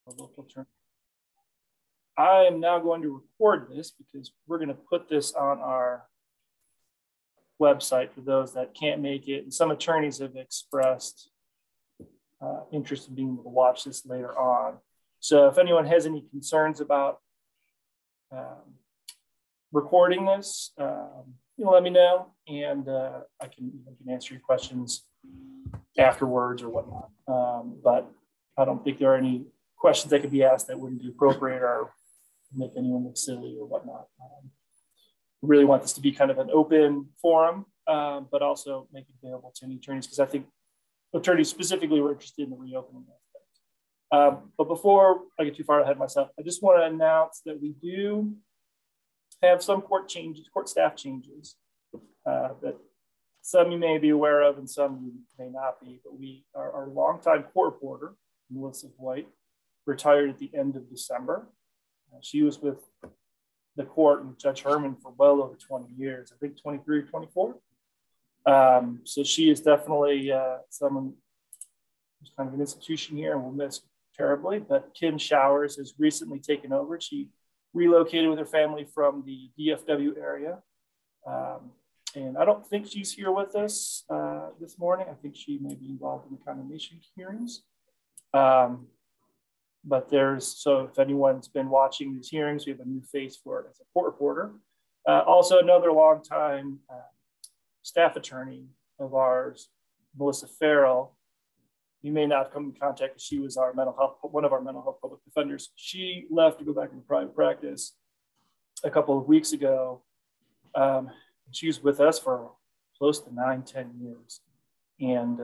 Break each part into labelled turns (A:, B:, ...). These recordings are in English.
A: our local attorney. I am now going to record this because we're going to put this on our website for those that can't make it. And some attorneys have expressed interest in being able to watch this later on. So if anyone has any concerns about recording this, let me know, and I can answer your questions afterwards or whatnot. But I don't think there are any questions that could be asked that wouldn't be appropriate or make anyone look silly or whatnot. We really want this to be kind of an open forum, but also make it available to any attorneys, because I think attorneys specifically were interested in the reopening aspect. But before I get too far ahead of myself, I just want to announce that we do have some court staff changes that some you may be aware of and some you may not be. But our longtime court reporter, Melissa White, retired at the end of December. She was with the court and Judge Herman for well over 20 years, I think 23 or 24. So she is definitely someone who's kind of an institution here and we'll miss terribly. But Kim Showers has recently taken over. She relocated with her family from the DFW area. And I don't think she's here with us this morning. I think she may be involved in the condemnation hearings. But so if anyone's been watching these hearings, we have a new face for it as a court reporter. Also another longtime staff attorney of ours, Melissa Farrell. You may not have come in contact, she was one of our mental health public defenders. She left to go back into private practice a couple of weeks ago. She was with us for close to 9-10 years. And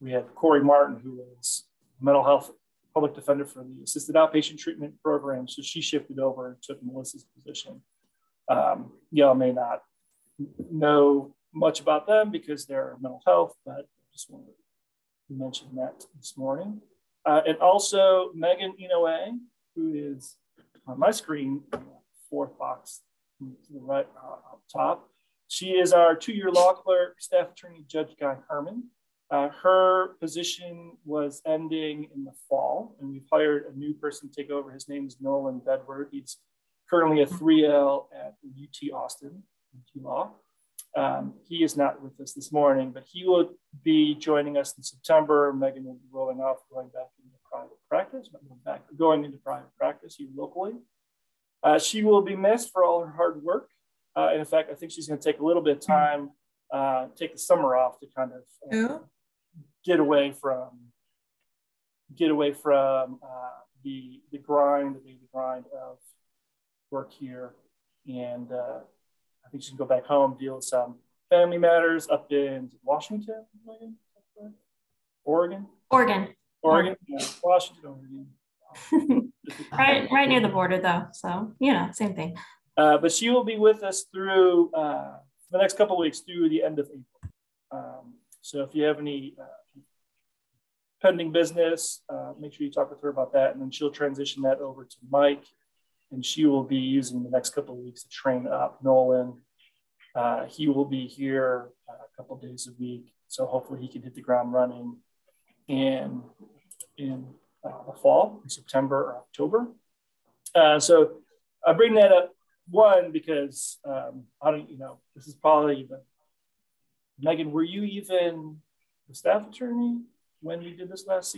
A: we had Corey Martin, who was mental health public defender for the assisted outpatient treatment program. So she shifted over and took Melissa's position. Y'all may not know much about them because they're mental health, but I just wanted to mention that this morning. And also Megan Inoue, who is on my screen, fourth box to the right up top. She is our 2-year law clerk, staff attorney, Judge Guy Herman. Her position was ending in the fall, and we've hired a new person to take over. His name is Nolan Bedward. He's currently a 3L at UT Austin, UT Law. He is not with us this morning, but he will be joining us in September. Megan will be rolling off, going into private practice here locally. She will be missed for all her hard work. And in fact, I think she's going to take a little bit of time, take the summer off to kind of get away from the grind of work here. And I think she can go back home, deal with some family matters up in Washington, Oregon. Yeah, Washington, Oregon.
B: right near the border though, so same thing.
A: But she will be with us through the next couple of weeks through the end of April. So if you have any pending business, make sure you talk with her about that, and then she'll transition that over to Mike, and she will be using the next couple of weeks to train up Nolan. He will be here a couple of days a week, so hopefully he can hit the ground running in the fall, in September or October. So I bring that up, one, because this is probably, Megan, were you even the staff attorney when we did this last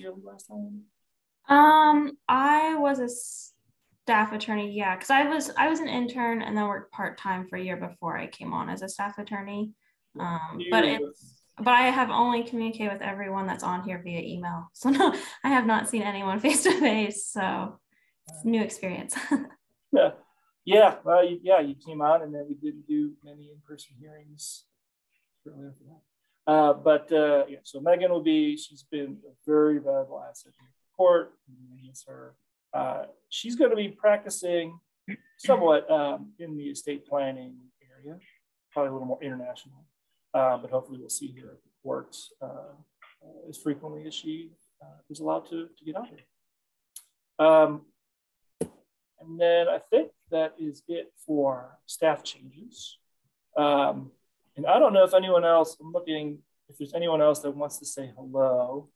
A: time?
B: I was a staff attorney, yeah, because I was an intern and then worked part-time for a year before I came on as a staff attorney. But I have only communicated with everyone that's on here via email. So no, I have not seen anyone face to face. So it's a new experience.
A: Yeah, you came on, and then we didn't do many in-person hearings shortly after that. So Megan she's been a very valuable asset in the court. She's going to be practicing somewhat in the estate planning area, probably a little more international, but hopefully we'll see her at the court as frequently as she is allowed to get out there. And then I think that is it for staff changes. And I don't know if anyone else, I'm looking if there's anyone else that wants to say hello.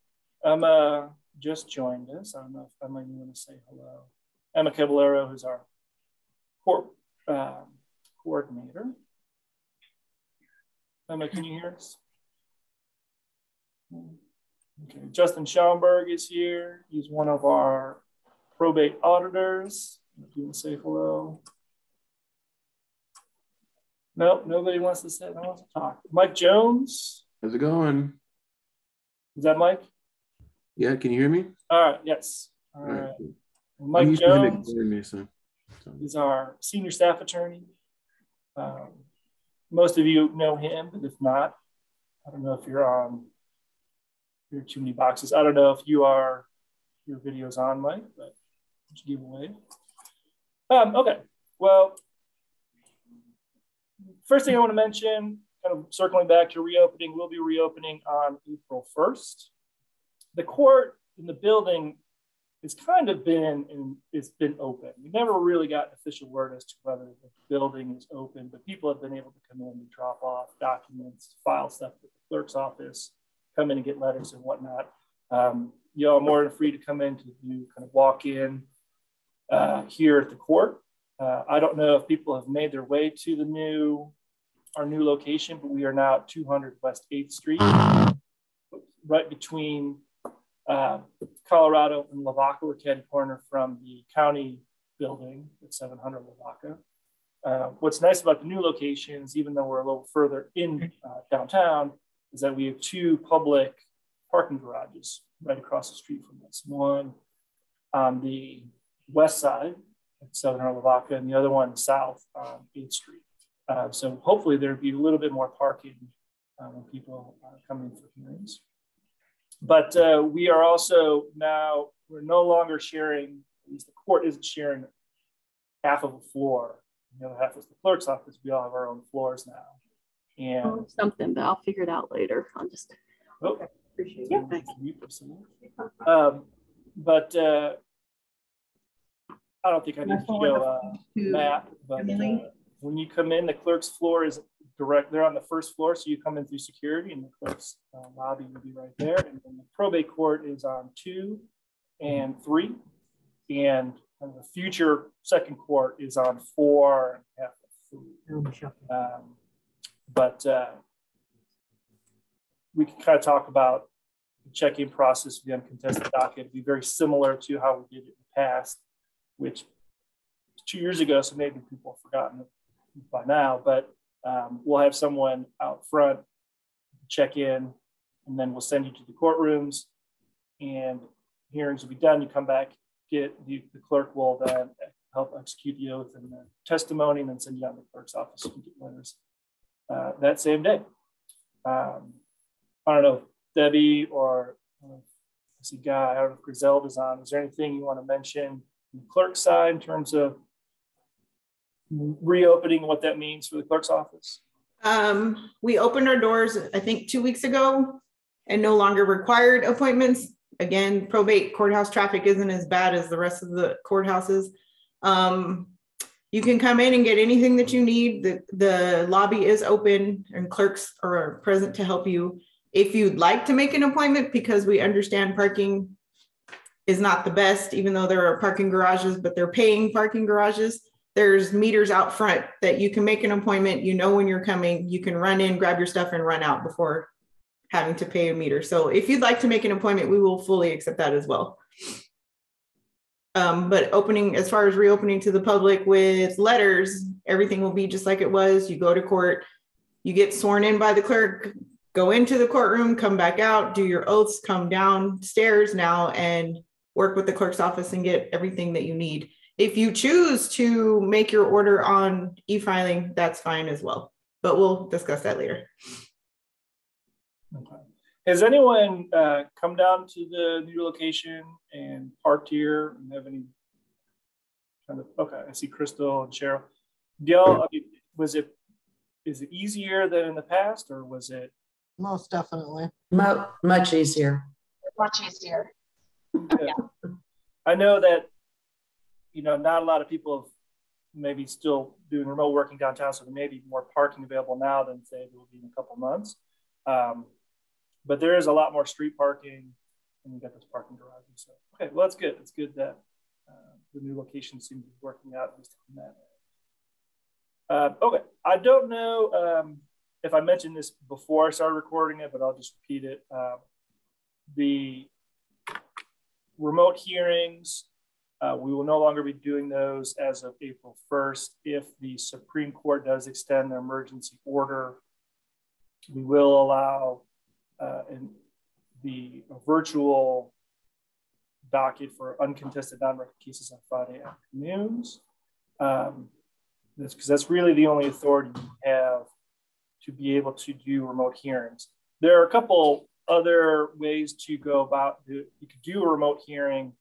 A: just joined us. I don't know if Emma, you want to say hello. Emma Caballero, who's our coordinator. Emma, can you hear us? Okay, Justin Schaumburg is here. He's one of our probate auditors. If you want to say hello. Nope, nobody wants to say, no one wants to talk. Mike Jones.
C: How's it going?
A: Is that Mike?
C: Yeah, can you hear me?
A: All right, yes. All right.
C: Cool.
A: Mike Jones is our senior staff attorney. Most of you know him, but if not, I don't know if you're on, there are too many boxes. I don't know if your video's on, Mike, but just give away. Okay, well, first thing I want to mention, kind of circling back to reopening, we'll be reopening on April 1st. The court in the building has kind of been open. We never really got an official word as to whether the building is open, but people have been able to come in and drop off documents, file stuff at the clerk's office, come in and get letters and whatnot. You all are more than free to come in to kind of walk in here at the court. I don't know if people have made their way to our new location, but we are now at 200 West 8th Street, right between Colorado and Lavaca. We're catty corner from the county building at 700 Lavaca. What's nice about the new locations, even though we're a little further in downtown, is that we have two public parking garages right across the street from us. One on the west side at 700 Lavaca, and the other one south on 8th Street. So hopefully there'd be a little bit more parking when people come in for hearings. But we are also now, we're no longer sharing, at least the court isn't sharing half of a floor. The other half is the clerk's office. We all have our own floors now. And
D: something, but I'll figure it out later. I'll just appreciate it. Thanks.
A: But I don't think I need to show map, but when you come in, the clerk's floor is direct. They're on the first floor, so you come in through security, and the clerk's lobby will be right there. And then the probate court is on 2 and 3, and the future second court is on 4 and 5. But we can kind of talk about the check-in process for the uncontested docket. It'd be very similar to how we did it in the past, which 2 years ago, so maybe people have forgotten it by now, but we'll have someone out front check in, and then we'll send you to the courtrooms, and hearings will be done. You come back, the clerk will then help execute the oath and the testimony, and then send you down to the clerk's office and get letters that same day. I don't know if Debbie or I see Guy, I don't know if Griselda's on. Is there anything you want to mention on the clerk's side in terms of reopening, what that means for the clerk's office?
E: We opened our doors, I think 2 weeks ago, and no longer required appointments. Again, probate courthouse traffic isn't as bad as the rest of the courthouses. You can come in and get anything that you need. The lobby is open and clerks are present to help you. If you'd like to make an appointment, because we understand parking is not the best, even though there are parking garages, but they're paying parking garages. There's meters out front that you can make an appointment. You know when you're coming, you can run in, grab your stuff and run out before having to pay a meter. So if you'd like to make an appointment, we will fully accept that as well. But opening, as far as reopening to the public with letters, everything will be just like it was. You go to court, you get sworn in by the clerk, go into the courtroom, come back out, do your oaths, come downstairs now and work with the clerk's office and get everything that you need. If you choose to make your order on e-filing, that's fine as well, but we'll discuss that later.
A: Okay. Has anyone come down to the new location and parked here and have any kind of, okay, I see Crystal and Cheryl. Y'all, is it easier than in the past, or was it?
F: Most definitely.
D: Much easier.
F: Much easier.
A: Yeah. I know that, you know, not a lot of people have maybe still doing remote working downtown, so there may be more parking available now than say there will be in a couple months. But there is a lot more street parking and you got those parking garages. So, okay, well, that's good. It's good that the new location seems to be working out at least on that. Okay, I don't know if I mentioned this before I started recording it, but I'll just repeat it. The remote hearings, we will no longer be doing those as of April 1st. If the Supreme Court does extend their emergency order, we will allow the virtual docket for uncontested non-record cases on Friday afternoons. Because that's really the only authority you have to be able to do remote hearings. There are a couple other ways to go about it. You could do a remote hearing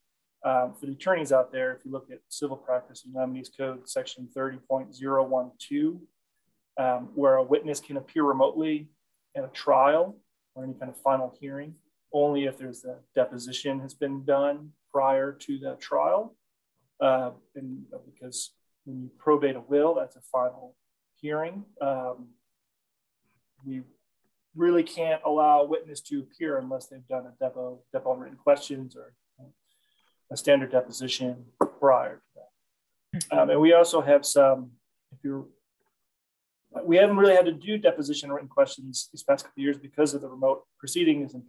A: for the attorneys out there. If you look at Civil Practice and Remedies Code, section 30.012, where a witness can appear remotely at a trial or any kind of final hearing, only if there's a deposition has been done prior to the trial. And because when you probate a will, that's a final hearing. We really can't allow a witness to appear unless they've done a depo on written questions or a standard deposition prior to that. And we also have some, we haven't really had to do deposition written questions these past couple of years because of the remote proceedings and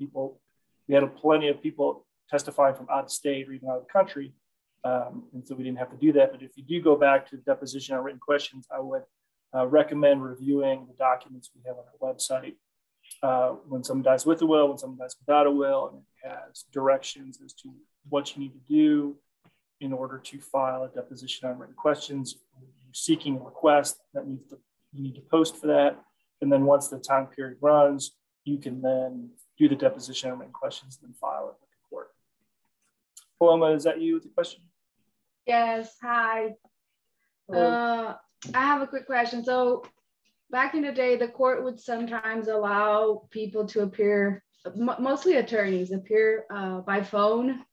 A: we had plenty of people testifying from out of state or even out of the country. And so we didn't have to do that. But if you do go back to deposition on written questions, I would recommend reviewing the documents we have on our website. When someone dies with a will, when someone dies without a will, and it has directions as to what you need to do in order to file a deposition on written questions. You're seeking a request that you need to post for that. And then once the time period runs, you can then do the deposition on written questions and then file it with the court. Paloma, is that you with the question?
G: Yes, hi. I have a quick question. So back in the day, the court would sometimes allow people to appear, mostly attorneys, appear by phone.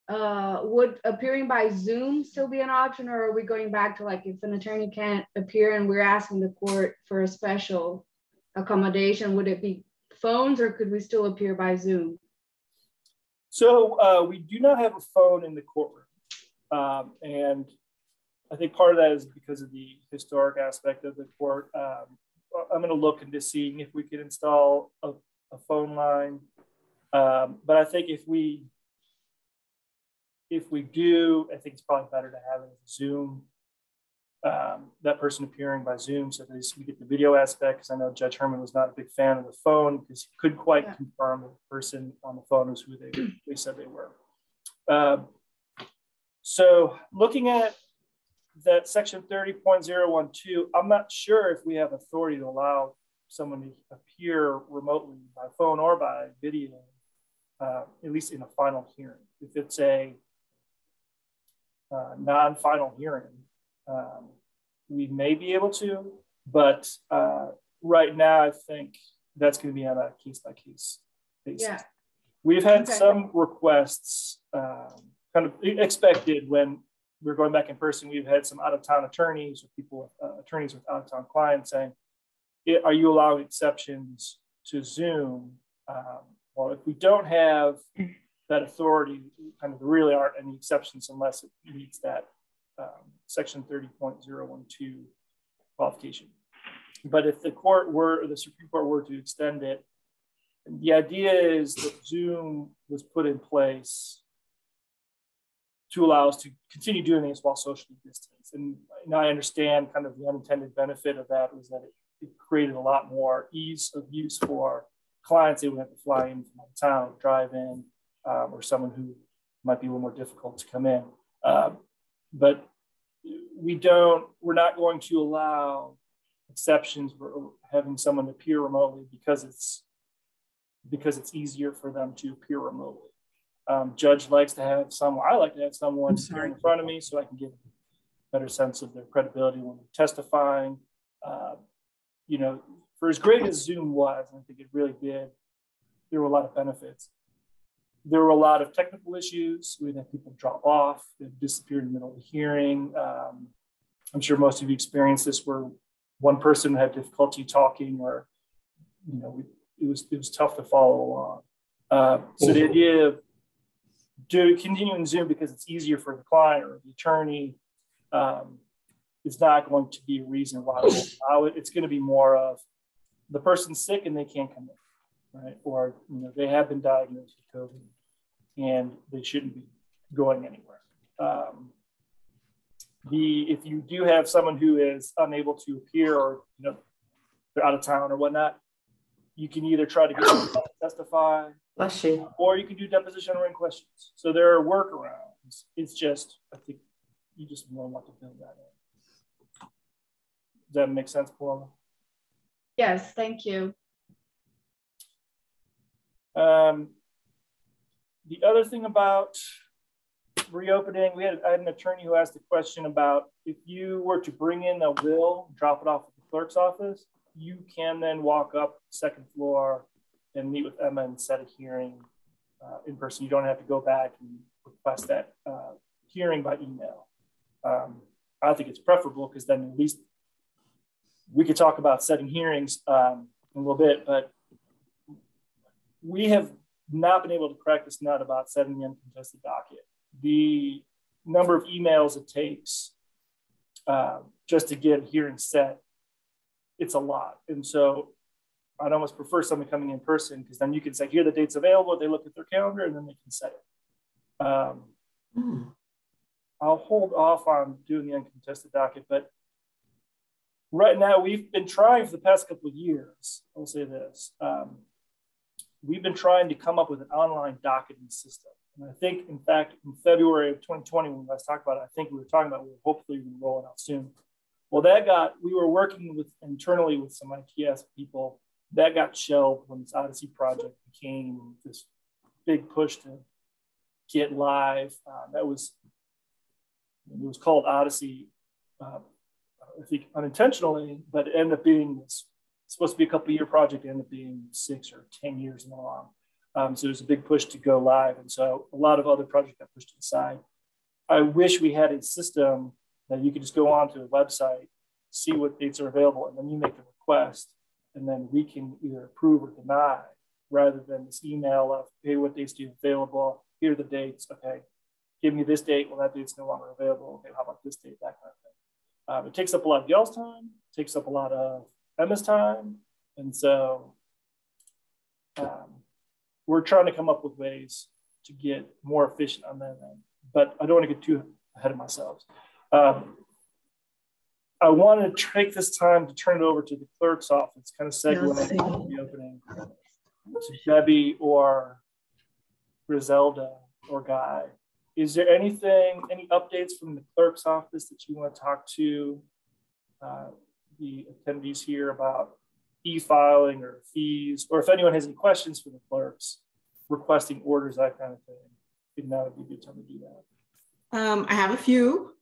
G: Would appearing by Zoom still be an option, or are we going back to like if an attorney can't appear and we're asking the court for a special accommodation, would it be phones or could we still appear by Zoom?
A: So we do not have a phone in the courtroom. And I think part of that is because of the historic aspect of the court. I'm going to look into seeing if we can install a phone line. But I think if we do, I think it's probably better to have it as Zoom, that person appearing by Zoom so that we get the video aspect, because I know Judge Herman was not a big fan of the phone because he couldn't quite confirm the person on the phone was who they said they were. So looking at that section 30.012, I'm not sure if we have authority to allow someone to appear remotely by phone or by video, at least in a final hearing. If it's a non-final hearing, we may be able to, but right now I think that's going to be on a case-by-case basis. Yeah. We've had some requests kind of expected when we're going back in person. We've had some out-of-town attorneys or people, attorneys with out-of-town clients saying, are you allowing exceptions to Zoom? Well, if we don't have that authority, kind of really aren't any exceptions unless it meets that section 30.012 qualification. But if the court were, or the Supreme Court were to extend it, the idea is that Zoom was put in place to allow us to continue doing this while socially distanced. And I understand kind of the unintended benefit of that was that it created a lot more ease of use for clients. They would have to fly in from out of town, drive in, or someone who might be a little more difficult to come in. But we're not going to allow exceptions for having someone appear remotely because it's easier for them to appear remotely. Judge likes to have someone, I like to have someone in front of me so I can get a better sense of their credibility when they're testifying. You know, for as great as Zoom was, I think it really did, there were a lot of benefits. There were a lot of technical issues. We had people drop off, they disappeared in the middle of the hearing. I'm sure most of you experienced this where one person had difficulty talking, or, you know, it was tough to follow along. So the idea of continuing Zoom because it's easier for the client or the attorney is not going to be a reason why we'll allow it. It's going to be more of the person's sick and they can't come in, right? Or they have been diagnosed with COVID and they shouldn't be going anywhere. If you do have someone who is unable to appear or they're out of town or whatnot, you can either try to get them to testify, or you can do deposition or in questions. So there are workarounds. It's just, I think you just really want to build that in. Does that make sense, Paula?
G: Yes, thank you.
A: The other thing about reopening, I had an attorney who asked a question about if you were to bring in a will, drop it off at the clerk's office, you can then walk up the second floor and meet with Emma and set a hearing in person. You don't have to go back and request that hearing by email. I think it's preferable because then at least we could talk about setting hearings in a little bit, but we have not been able to crack this nut about setting the uncontested docket. The number of emails it takes just to get a hearing set, it's a lot. And so I'd almost prefer someone coming in person because then you can say, here are the dates available. They look at their calendar and then they can set it. I'll hold off on doing the uncontested docket, but right now we've been trying for the past couple of years. I'll say this. We've been trying to come up with an online docketing system. And I think, in fact, in February of 2020, when we last talked about it, I think we were talking about we were hopefully going to roll it out soon. Well, we were working internally with some ITS people. That got shelved when this Odyssey project became this big push to get live. It was called Odyssey, I think unintentionally, but it ended up being supposed to be a couple year project, ended up being 6 or 10 years long. So there's a big push to go live. And so a lot of other projects got pushed to the side. I wish we had a system that you could just go onto a website, see what dates are available, and then you make the request, and then we can either approve or deny, rather than this email of, hey, what dates do you have available? Here are the dates. Okay, give me this date. Well, that date's no longer available. Okay, how about this date? That kind of thing. It takes up a lot of y'all's time, takes up a lot of Emma's time. And so we're trying to come up with ways to get more efficient on that end, but I don't want to get too ahead of myself. I want to take this time to turn it over to the clerk's office, kind of segue into the opening to Debbie or Griselda or Guy. Is there any updates from the clerk's office that you want to talk to the attendees here about e-filing or fees, or if anyone has any questions for the clerks, requesting orders, that kind of thing? I think now would be a good time to do that.
E: I have a few.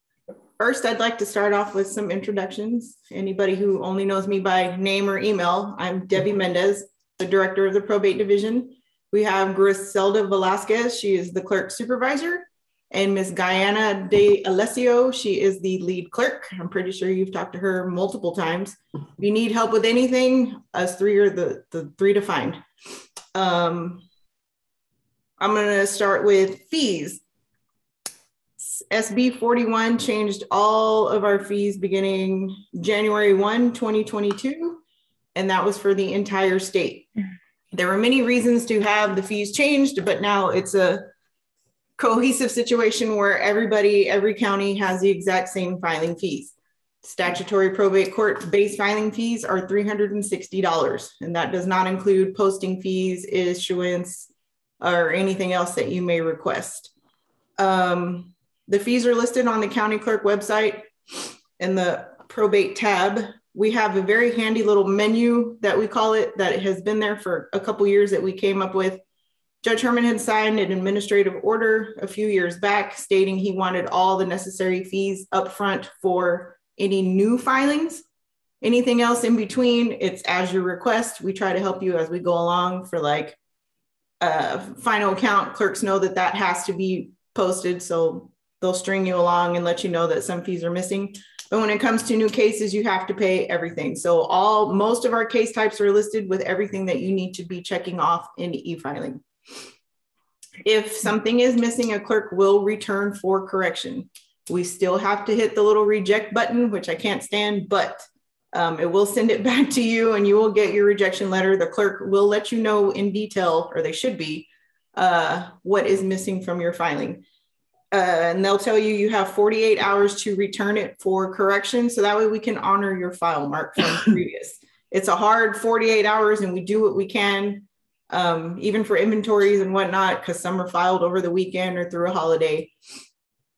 E: First, I'd like to start off with some introductions. Anybody who only knows me by name or email, I'm Debbie Mendez, the director of the probate division. We have Griselda Velasquez. She is the clerk supervisor. And Ms. Guyana De Alessio, she is the lead clerk. I'm pretty sure you've talked to her multiple times. If you need help with anything, us three are the three to find. I'm gonna start with fees. SB 41 changed all of our fees beginning January 1, 2022, and that was for the entire state. There were many reasons to have the fees changed, but now it's a cohesive situation where every county has the exact same filing fees. Statutory probate court base filing fees are $360, and that does not include posting fees, issuance, or anything else that you may request. The fees are listed on the county clerk website in the probate tab. We have a very handy little menu that we call it that has been there for a couple years that we came up with. Judge Herman had signed an administrative order a few years back stating he wanted all the necessary fees up front for any new filings. Anything else in between, it's as your request. We try to help you as we go along for like final count. Clerks know that that has to be posted, so they'll string you along and let you know that some fees are missing. But when it comes to new cases, you have to pay everything. So most of our case types are listed with everything that you need to be checking off in e-filing. If something is missing, a clerk will return for correction. We still have to hit the little reject button, which I can't stand, but it will send it back to you and you will get your rejection letter. The clerk will let you know in detail, or they should be, what is missing from your filing. And they'll tell you have 48 hours to return it for correction. So that way we can honor your file mark from previous. It's a hard 48 hours and we do what we can, even for inventories and whatnot, because some are filed over the weekend or through a holiday.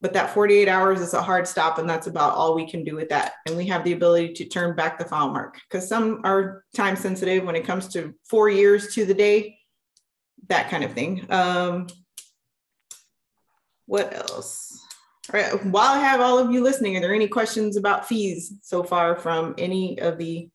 E: But that 48 hours is a hard stop, and that's about all we can do with that. And we have the ability to turn back the file mark, because some are time sensitive when it comes to 4 years to the day, that kind of thing. What else? All right, while I have all of you listening, are there any questions about fees so far from any of the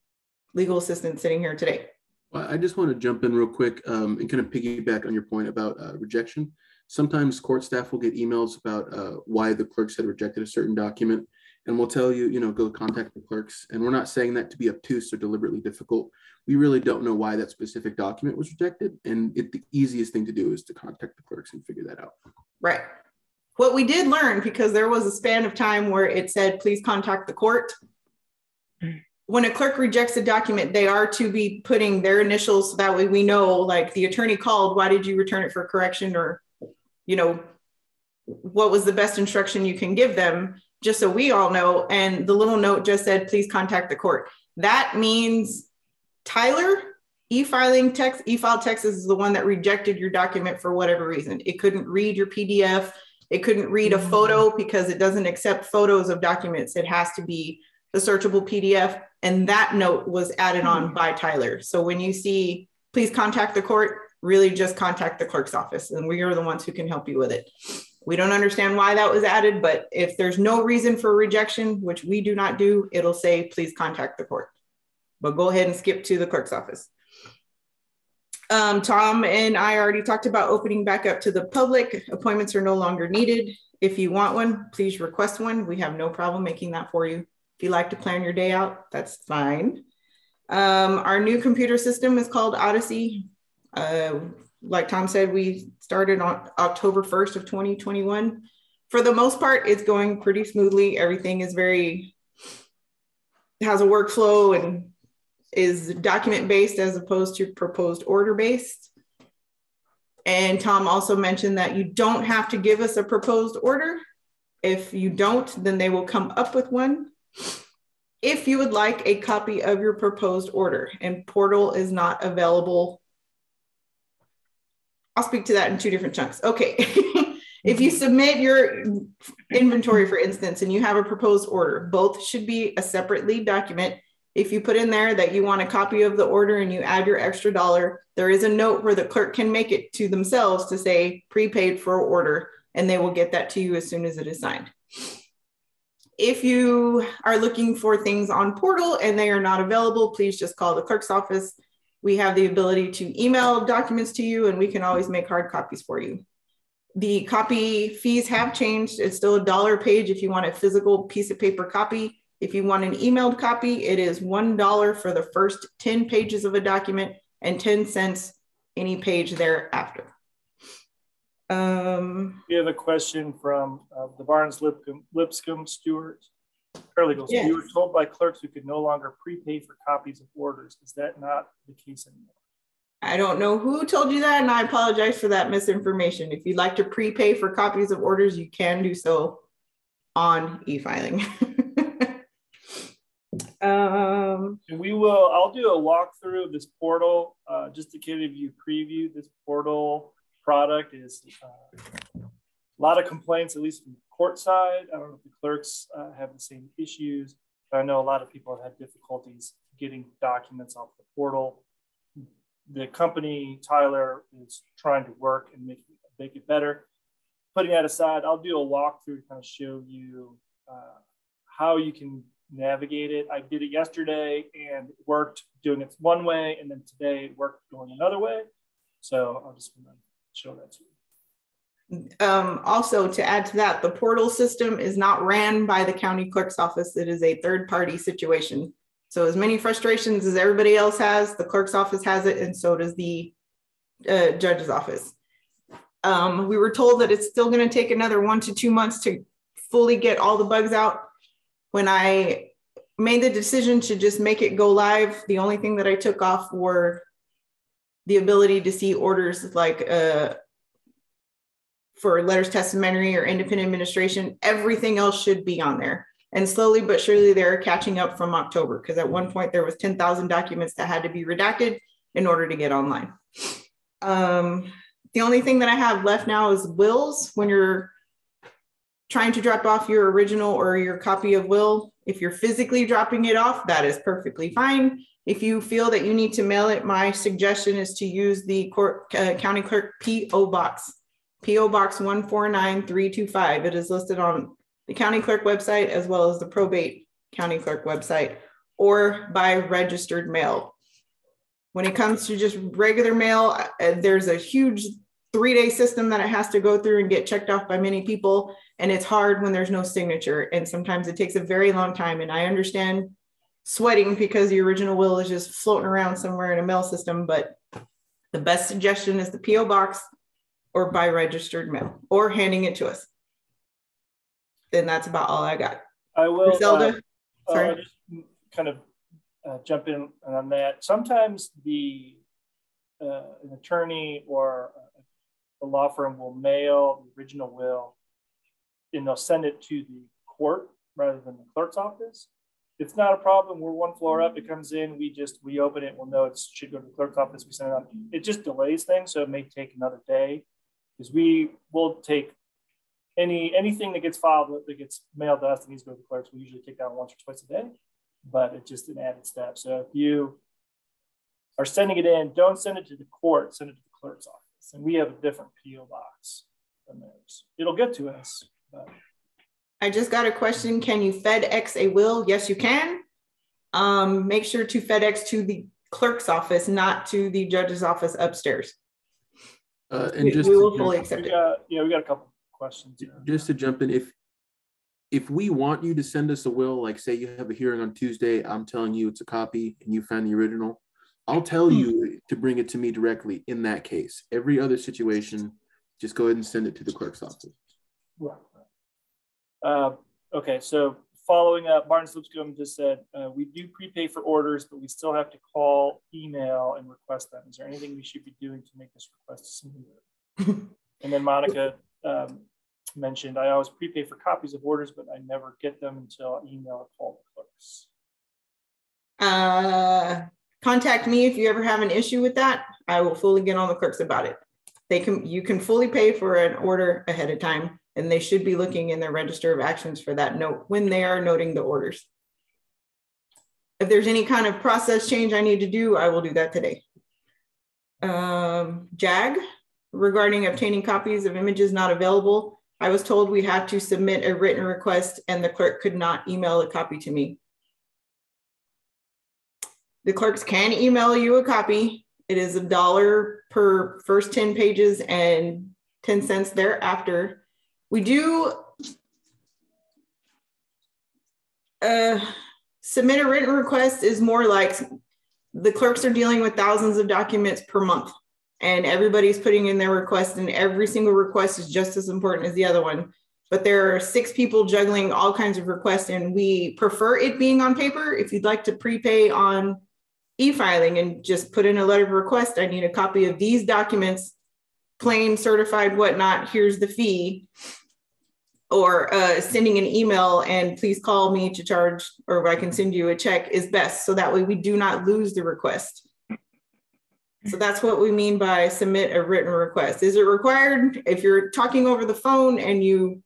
E: legal assistants sitting here today?
C: Well, I just want to jump in real quick and kind of piggyback on your point about rejection. Sometimes court staff will get emails about why the clerks had rejected a certain document, and we'll tell you, go contact the clerks. And we're not saying that to be obtuse or deliberately difficult. We really don't know why that specific document was rejected. And the easiest thing to do is to contact the clerks and figure that out.
E: Right. What we did learn, because there was a span of time where it said, please contact the court. When a clerk rejects a document, they are to be putting their initials. So that way we know, like, the attorney called, why did you return it for correction? Or, what was the best instruction you can give them, just so we all know. And the little note just said, please contact the court. That means Tyler, e-file Texas is the one that rejected your document for whatever reason. It couldn't read your PDF. It couldn't read a photo because it doesn't accept photos of documents. It has to be the searchable PDF. And that note was added on by Tyler. So when you see, please contact the court, really just contact the clerk's office, and we are the ones who can help you with it. We don't understand why that was added, but if there's no reason for rejection, which we do not do, it'll say, please contact the court. But go ahead and skip to the clerk's office. Tom and I already talked about opening back up to the public. Appointments are no longer needed. If you want one, please request one. We have no problem making that for you. If you like to plan your day out, that's fine. Our new computer system is called Odyssey. Like Tom said, we started on October 1st of 2021. For the most part, it's going pretty smoothly. Everything is has a workflow and is document based as opposed to proposed order based. And Tom also mentioned that you don't have to give us a proposed order. If you don't, then they will come up with one. If you would like a copy of your proposed order, and Portal is not available. I'll speak to that in two different chunks. Okay. If you submit your inventory, for instance, and you have a proposed order, both should be a separate lead document. If you put in there that you want a copy of the order and you add your extra $1, there is a note where the clerk can make it to themselves to say prepaid for order, and they will get that to you as soon as it is signed. If you are looking for things on Portal and they are not available, please just call the clerk's office. We have the ability to email documents to you, and we can always make hard copies for you. The copy fees have changed. It's still $1 a page if you want a physical piece of paper copy. If you want an emailed copy, it is $1 for the first 10 pages of a document and 10 cents any page thereafter.
A: We have a question from the Barnes Lipscomb Stewart. Paralegals.
E: Yes.
A: We were told by clerks we could no longer prepay for copies of orders. Is that not the case anymore?
E: I don't know who told you that, and I apologize for that misinformation. If you'd like to prepay for copies of orders, you can do so on e-filing.
A: I'll do a walkthrough of this portal just to give you a preview. This portal product is a lot of complaints, at least from the court side. I don't know if the clerks have the same issues, but I know a lot of people have had difficulties getting documents off the portal. The company, Tyler, is trying to work and make it better. Putting that aside, I'll do a walkthrough to kind of show you how you can navigate it. I did it yesterday and it worked doing it one way, and then today it worked going another way. So I'll just show that to you.
E: Also, to add to that, the portal system is not ran by the county clerk's office. It is a third-party situation. So as many frustrations as everybody else has, the clerk's office has it, and so does the judge's office. We were told that it's still going to take another 1 to 2 months to fully get all the bugs out. When I made the decision to just make it go live, the only thing that I took off were the ability to see orders like for letters testamentary or independent administration. Everything else should be on there. And slowly but surely they're catching up from October, because at one point there was 10,000 documents that had to be redacted in order to get online. The only thing that I have left now is wills. When you're trying to drop off your original or your copy of will, if you're physically dropping it off, that is perfectly fine. If you feel that you need to mail it, my suggestion is to use the county clerk P.O. Box. P.O. Box 149325. It is listed on the county clerk website as well as the probate county clerk website, or by registered mail. When it comes to just regular mail, there's a huge 3-day system that it has to go through and get checked off by many people. And it's hard when there's no signature. And sometimes it takes a very long time. And I understand sweating because the original will is just floating around somewhere in a mail system. But the best suggestion is the P.O. Box or by registered mail or handing it to us. Then that's about all I got.
A: I will
E: Zelda, sorry.
A: I'll just kind of jump in on that. Sometimes an attorney or a law firm will mail the original will and they'll send it to the court rather than the clerk's office. It's not a problem. We're one floor up. It comes in. We open it. We'll know it should go to the clerk's office. We send it on. It just delays things, so it may take another day, because we will take anything that gets filed, that gets mailed to us that needs to go to the clerks. We usually take that once or twice a day, but it's just an added step. So if you are sending it in, don't send it to the court. Send it to the clerk's office, and we have a different P.O. box than theirs. It'll get to us. But
E: I just got a question. Can you FedEx a will? Yes, you can. Make sure to FedEx to the clerk's office, not to the judge's office upstairs.
C: And
E: we
C: just
E: will fully accept it.
A: Yeah, we got a couple questions.
C: Just to jump in, if we want you to send us a will, like say you have a hearing on Tuesday, I'm telling you it's a copy and you found the original, I'll tell you to bring it to me directly in that case. Every other situation, just go ahead and send it to the clerk's office.
A: Right. Okay, so following up, Martin Slipscomb just said, we do prepay for orders, but we still have to call, email, and request them. Is there anything we should be doing to make this request smoother? And then Monica mentioned, I always prepay for copies of orders, but I never get them until I email or call the clerks.
E: Contact me if you ever have an issue with that. I will fully get on the clerks about it. You can fully pay for an order ahead of time, and they should be looking in their register of actions for that note when they are noting the orders. If there's any kind of process change I need to do, I will do that today. JAG, regarding obtaining copies of images not available, I was told we had to submit a written request and the clerk could not email a copy to me. The clerks can email you a copy. It is $1 per first 10 pages and 10 cents thereafter. We do submit a written request is more like the clerks are dealing with thousands of documents per month, and everybody's putting in their request, and every single request is just as important as the other one. But there are 6 people juggling all kinds of requests, and we prefer it being on paper. If you'd like to prepay on e-filing and just put in a letter of request, I need a copy of these documents, plain, certified, whatnot, here's the fee. Or sending an email and please call me to charge, or I can send you a check is best. So that way we do not lose the request. So that's what we mean by submit a written request. Is it required? If you're talking over the phone and you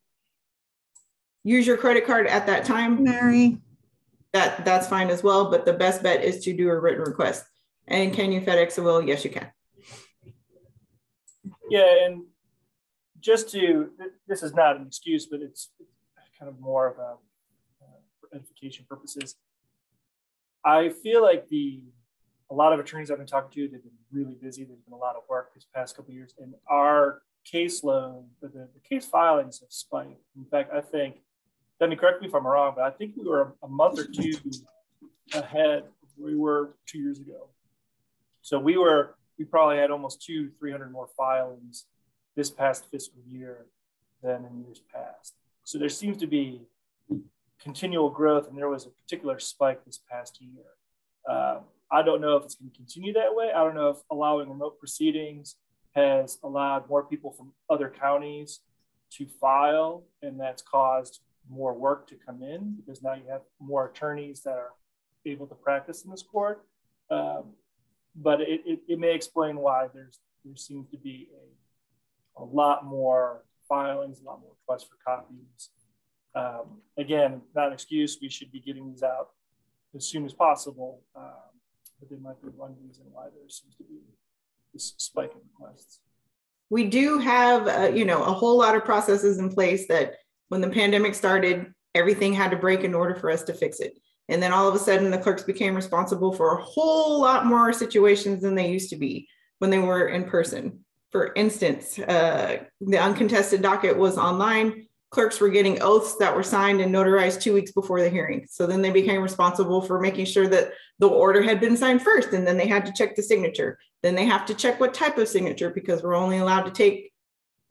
E: use your credit card at that time,
F: Mary,
E: that's fine as well. But the best bet is to do a written request. And can you FedEx a will? Yes, you can.
A: Yeah, and just to, this is not an excuse, but it's kind of more of a for edification purposes. I feel like a lot of attorneys I've been talking to, they've been really busy. There's been a lot of work these past couple of years, and our caseload, the case filings have spiked. In fact, I think, Debbie, correct me if I'm wrong, but I think we were a month or two ahead of where we were 2 years ago. So we probably had almost 200-300 more filings this past fiscal year than in years past. So there seems to be continual growth, and there was a particular spike this past year. I don't know if it's going to continue that way. I don't know if allowing remote proceedings has allowed more people from other counties to file, and that's caused more work to come in because now you have more attorneys that are able to practice in this court. But it may explain why there seems to be a lot more filings, a lot more requests for copies. Again, not an excuse. We should be getting these out as soon as possible. But there might be one reason why there seems to be this spike in requests.
E: We do have, a whole lot of processes in place that when the pandemic started, everything had to break in order for us to fix it. And then all of a sudden, the clerks became responsible for a whole lot more situations than they used to be when they were in person. For instance, the uncontested docket was online. Clerks were getting oaths that were signed and notarized 2 weeks before the hearing. So then they became responsible for making sure that the order had been signed first, and then they had to check the signature. Then they have to check what type of signature, because we're only allowed to take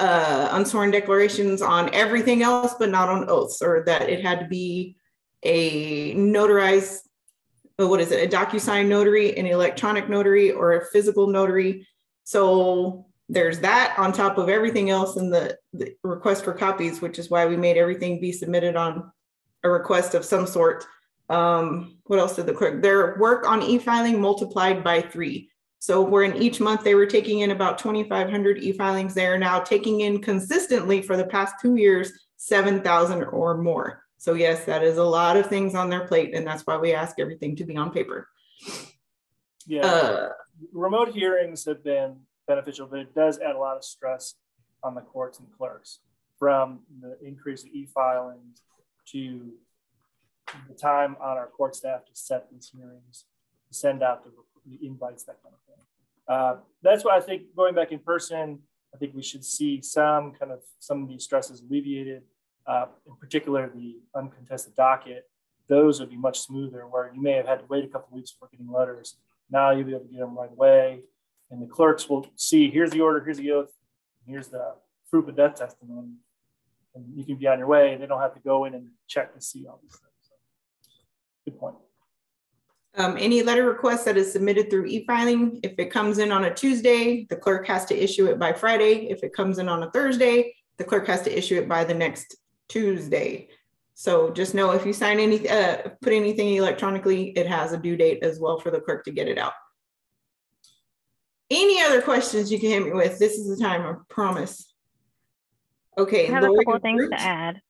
E: unsworn declarations on everything else, but not on oaths, or that it had to be a notarized, a DocuSign notary, an electronic notary, or a physical notary. So there's that on top of everything else in the request for copies, which is why we made everything be submitted on a request of some sort. What else did the clerk? Their work on e-filing multiplied by 3. So where in each month they were taking in about 2,500 e-filings, they are now taking in consistently for the past 2 years, 7,000 or more. So yes, that is a lot of things on their plate, and that's why we ask everything to be on paper.
A: Yeah, remote hearings have been beneficial, but it does add a lot of stress on the courts and clerks, from the increase of e-filings to the time on our court staff to set these hearings, to send out the invites, that kind of thing. That's why I think going back in person, I think we should see some of these stresses alleviated. In particular, the uncontested docket, those would be much smoother, where you may have had to wait a couple of weeks before getting letters. Now you'll be able to get them right away. And the clerks will see, here's the order, here's the oath, here's the proof of death testimony. And you can be on your way. They don't have to go in and check to see all these things. So, good point.
E: Any letter request that is submitted through e-filing, if it comes in on a Tuesday, the clerk has to issue it by Friday. If it comes in on a Thursday, the clerk has to issue it by the next Tuesday. So just know if you sign anything, put anything electronically, it has a due date as well for the clerk to get it out. Any other questions you can hit me with? This is the time, I promise. Okay.
H: I have a couple of things to add.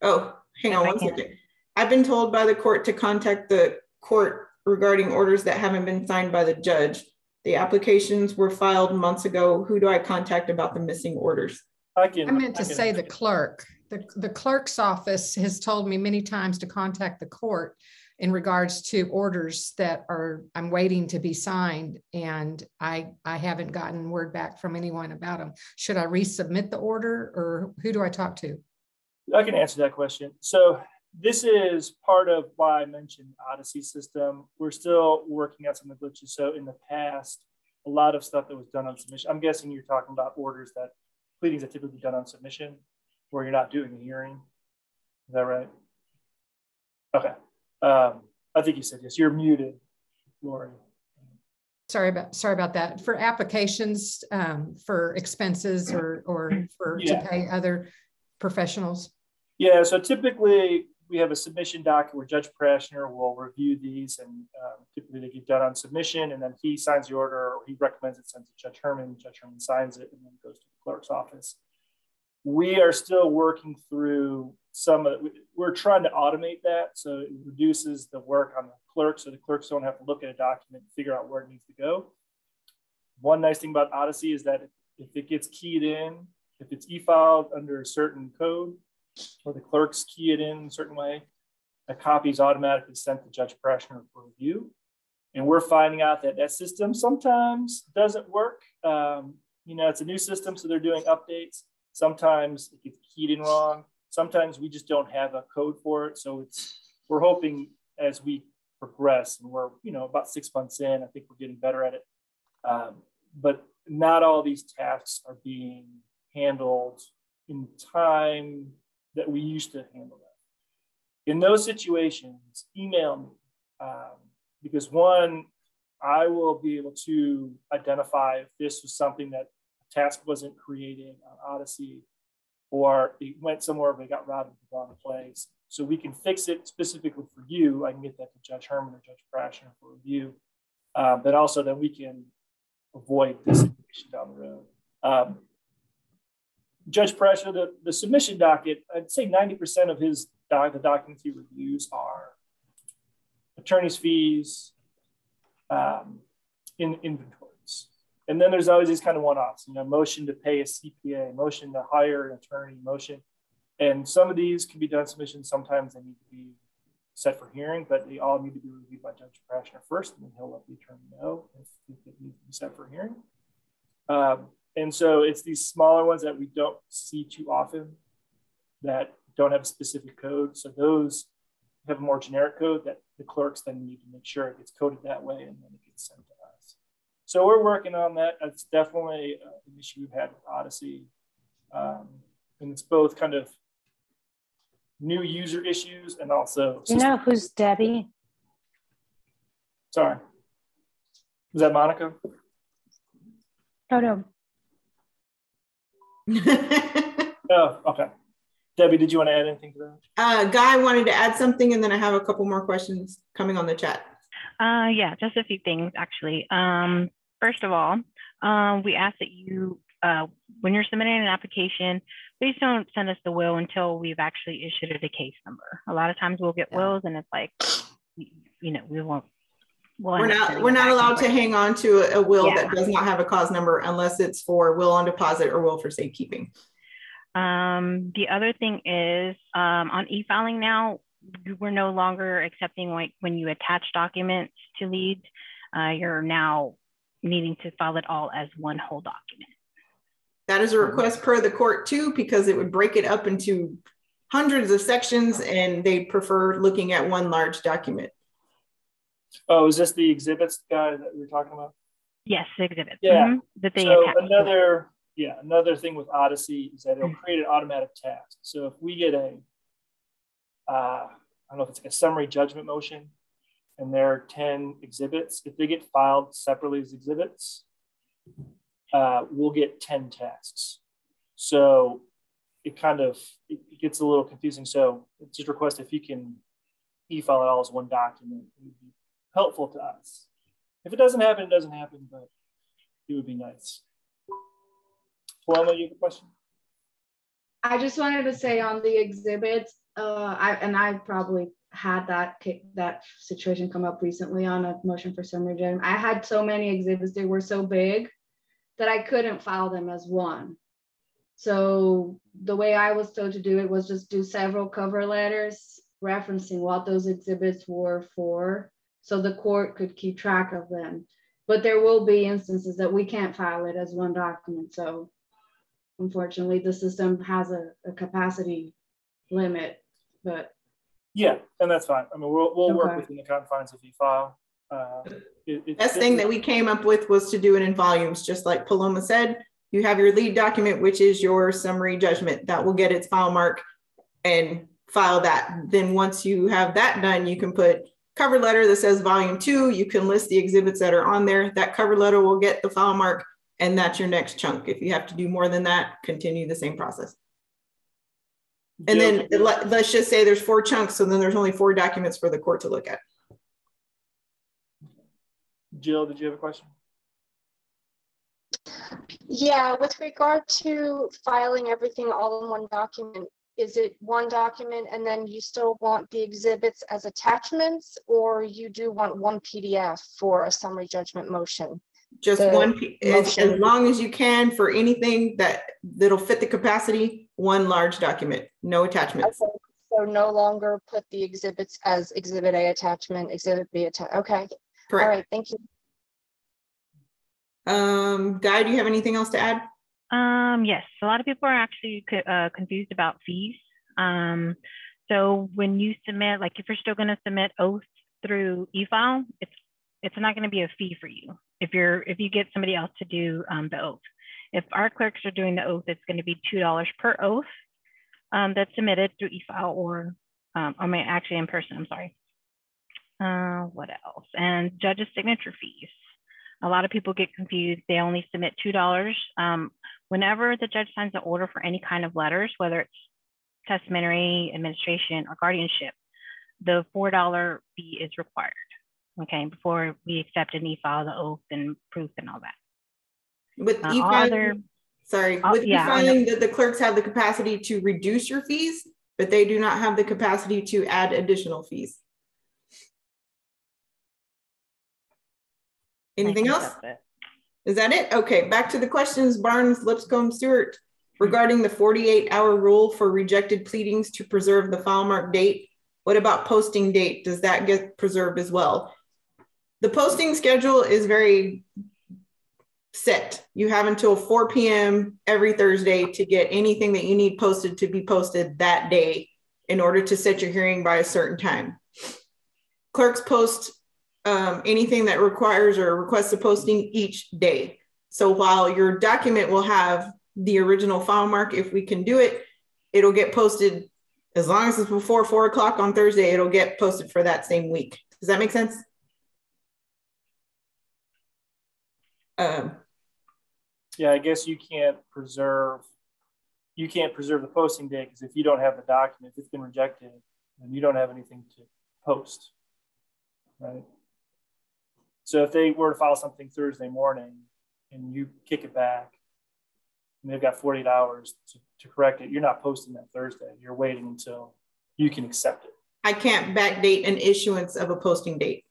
E: Oh, hang on one second. I've been told by the court to contact the court regarding orders that haven't been signed by the judge. The applications were filed months ago. Who do I contact about the missing orders?
F: I meant to say the clerk. The clerk's office has told me many times to contact the court in regards to orders that I'm waiting to be signed, and I haven't gotten word back from anyone about them. Should I resubmit the order, or who do I talk to?
A: I can answer that question. So this is part of why I mentioned Odyssey system. We're still working out some of the glitches. So in the past, a lot of stuff that was done on submission, I'm guessing you're talking about orders that pleadings that typically done on submission, where you're not doing a hearing. Is that right? Okay. I think you said yes. You're muted, Lori.
F: Sorry about that. For applications for expenses or to pay other professionals.
A: Yeah. So typically we have a submission docket where Judge Prashner will review these, and typically they get done on submission, and then he signs the order, or he recommends it, sends it to Judge Herman. Judge Herman signs it, and then it goes to the clerk's office. We are still working through some of it. We're trying to automate that, so it reduces the work on the clerk, so the clerks don't have to look at a document and figure out where it needs to go. One nice thing about Odyssey is that if it gets keyed in, if it's e-filed under a certain code, or the clerks key it in a certain way, a copy is automatically sent to Judge Prashner for review. And we're finding out that that system sometimes doesn't work. It's a new system, so they're doing updates. Sometimes it gets keyed in wrong. Sometimes we just don't have a code for it. So we're hoping as we progress, and we're about 6 months in, I think we're getting better at it. But not all these tasks are being handled in time that we used to handle that. In those situations, email me, because one, I will be able to identify if this was something that a task wasn't created on Odyssey, or it went somewhere but it got routed to the wrong place. So we can fix it specifically for you. I can get that to Judge Herman or Judge Prashner for review. But also then we can avoid this situation down the road. Judge Prashner, the submission docket, I'd say 90% of the documents he reviews are attorney's fees, in inventories. And then there's always these kind of one-offs, motion to pay a CPA, motion to hire an attorney, motion. And some of these can be done submissions. Sometimes they need to be set for hearing, but they all need to be reviewed by Judge Prashner first, and then he'll let the attorney know if it needs to be set for hearing. And so it's these smaller ones that we don't see too often that don't have a specific code. So those have a more generic code that the clerks then need to make sure it gets coded that way, and then it gets sent to us. So we're working on that. That's definitely an issue we've had with Odyssey. And it's both kind of new user issues and also—
I: You know who's Debbie?
A: Sorry. Was that Monica?
I: Oh, no.
A: Oh, okay. Debbie, did you want to add anything to that?
E: Guy wanted to add something, and then I have a couple more questions coming on the chat.
H: Yeah, just a few things, actually. First of all, we ask that you, when you're submitting an application, please don't send us the will until we've actually issued it a case number. A lot of times we'll get wills and it's like, we won't.
E: We're not allowed to hang on to a will that does not have a cause number unless it's for will on deposit or will for safekeeping.
H: The other thing is on e-filing now, we're no longer accepting when you attach documents to leads, you're now needing to file it all as one whole document.
E: That is a request per the court too, because it would break it up into hundreds of sections and they prefer looking at one large document.
A: Oh, is this the exhibits guy that we were talking about?
H: Yes, the exhibits.
A: Yeah.
H: That they
A: so
H: attach
A: another thing with Odyssey is that it'll create an automatic task. So if we get I don't know if it's like a summary judgment motion and there are 10 exhibits, if they get filed separately as exhibits, we'll get 10 tasks. So it gets a little confusing. So it's just request if you can e-file it all as one document, it would be helpful to us. If it doesn't happen, it doesn't happen, but it would be nice. Paloma, you have a question?
G: I just wanted to say on the exhibits, I probably had that situation come up recently on a motion for summary judgment. I had so many exhibits, they were so big that I couldn't file them as one. So the way I was told to do it was just do several cover letters referencing what those exhibits were for, so the court could keep track of them. But there will be instances that we can't file it as one document. So unfortunately, the system has a capacity limit, but.
A: Yeah, and that's fine. I mean, we'll work within the confines of e-file.
E: Best thing that we came up with was to do it in volumes, just like Paloma said. You have your lead document, which is your summary judgment. That will get its file mark and file that. Then once you have that done, you can put cover letter that says volume 2. You can list the exhibits that are on there. That cover letter will get the file mark, and that's your next chunk. If you have to do more than that, continue the same process. And then let's just say there's 4 chunks, so then there's only 4 documents for the court to look at.
A: Jill, did you have a question?
J: Yeah, with regard to filing everything all in one document, is it one document and then you still want the exhibits as attachments, or you do want one PDF for a summary judgment motion?
E: Just one, as long as you can, for anything that'll fit the capacity, one large document, no attachments.
J: Okay. So no longer put the exhibits as exhibit A attachment, exhibit B attachment. Okay.
E: Correct.
J: All right, thank you.
E: Guy, do you have anything else to add?
H: Yes, a lot of people are actually confused about fees. So when you submit, like if you're still going to submit oath through e-file, it's not going to be a fee for you if you get somebody else to do the oath. If our clerks are doing the oath, it's going to be $2 per oath that's submitted through e-file or, actually in person, I'm sorry. What else? And judge's signature fees. A lot of people get confused. They only submit $2. Whenever the judge signs an order for any kind of letters, whether it's testamentary, administration, or guardianship, the $4 fee is required, okay, before we accept an e-file, the oath and proof and all that.
E: With e-filing, the clerks have the capacity to reduce your fees, but they do not have the capacity to add additional fees. Anything else? Is that it? Okay, back to the questions. Barnes, Lipscomb, Stewart, regarding the 48-hour rule for rejected pleadings to preserve the file mark date. What about posting date? Does that get preserved as well? The posting schedule is very set. You have until 4 p.m. every Thursday to get anything that you need posted to be posted that day in order to set your hearing by a certain time. Clerks post anything that requires or requests a posting each day. So while your document will have the original file mark, if we can do it, it'll get posted as long as it's before 4 o'clock on Thursday, it'll get posted for that same week. Does that make sense?
A: Yeah, I guess you can't preserve the posting date because if you don't have the document, if it's been rejected, then you don't have anything to post, right? So if they were to file something Thursday morning and you kick it back and they've got 48 hours to correct it, you're not posting that Thursday. You're waiting until you can accept it.
E: I can't backdate an issuance of a posting date.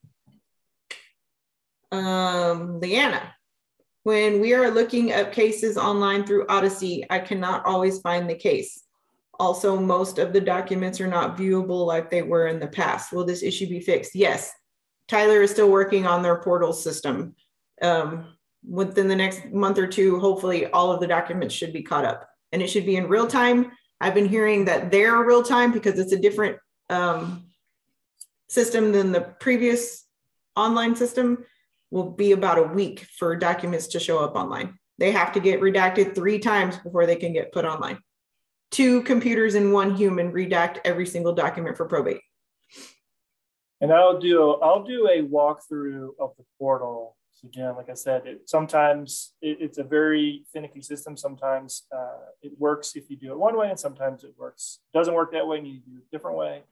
E: Leanna, when we are looking up cases online through Odyssey, I cannot always find the case. Also, most of the documents are not viewable like they were in the past. Will this issue be fixed? Yes. Tyler is still working on their portal system. Within the next month or two, hopefully all of the documents should be caught up and it should be in real time. I've been hearing that they're real time because it's a different system than the previous online system. Will be about a week for documents to show up online. They have to get redacted 3 times before they can get put online. 2 computers and 1 human redact every single document for probate.
A: And I'll do a walkthrough of the portal. So again, like I said, sometimes it's a very finicky system. Sometimes it works if you do it one way, and sometimes it doesn't work that way, and you do it a different way.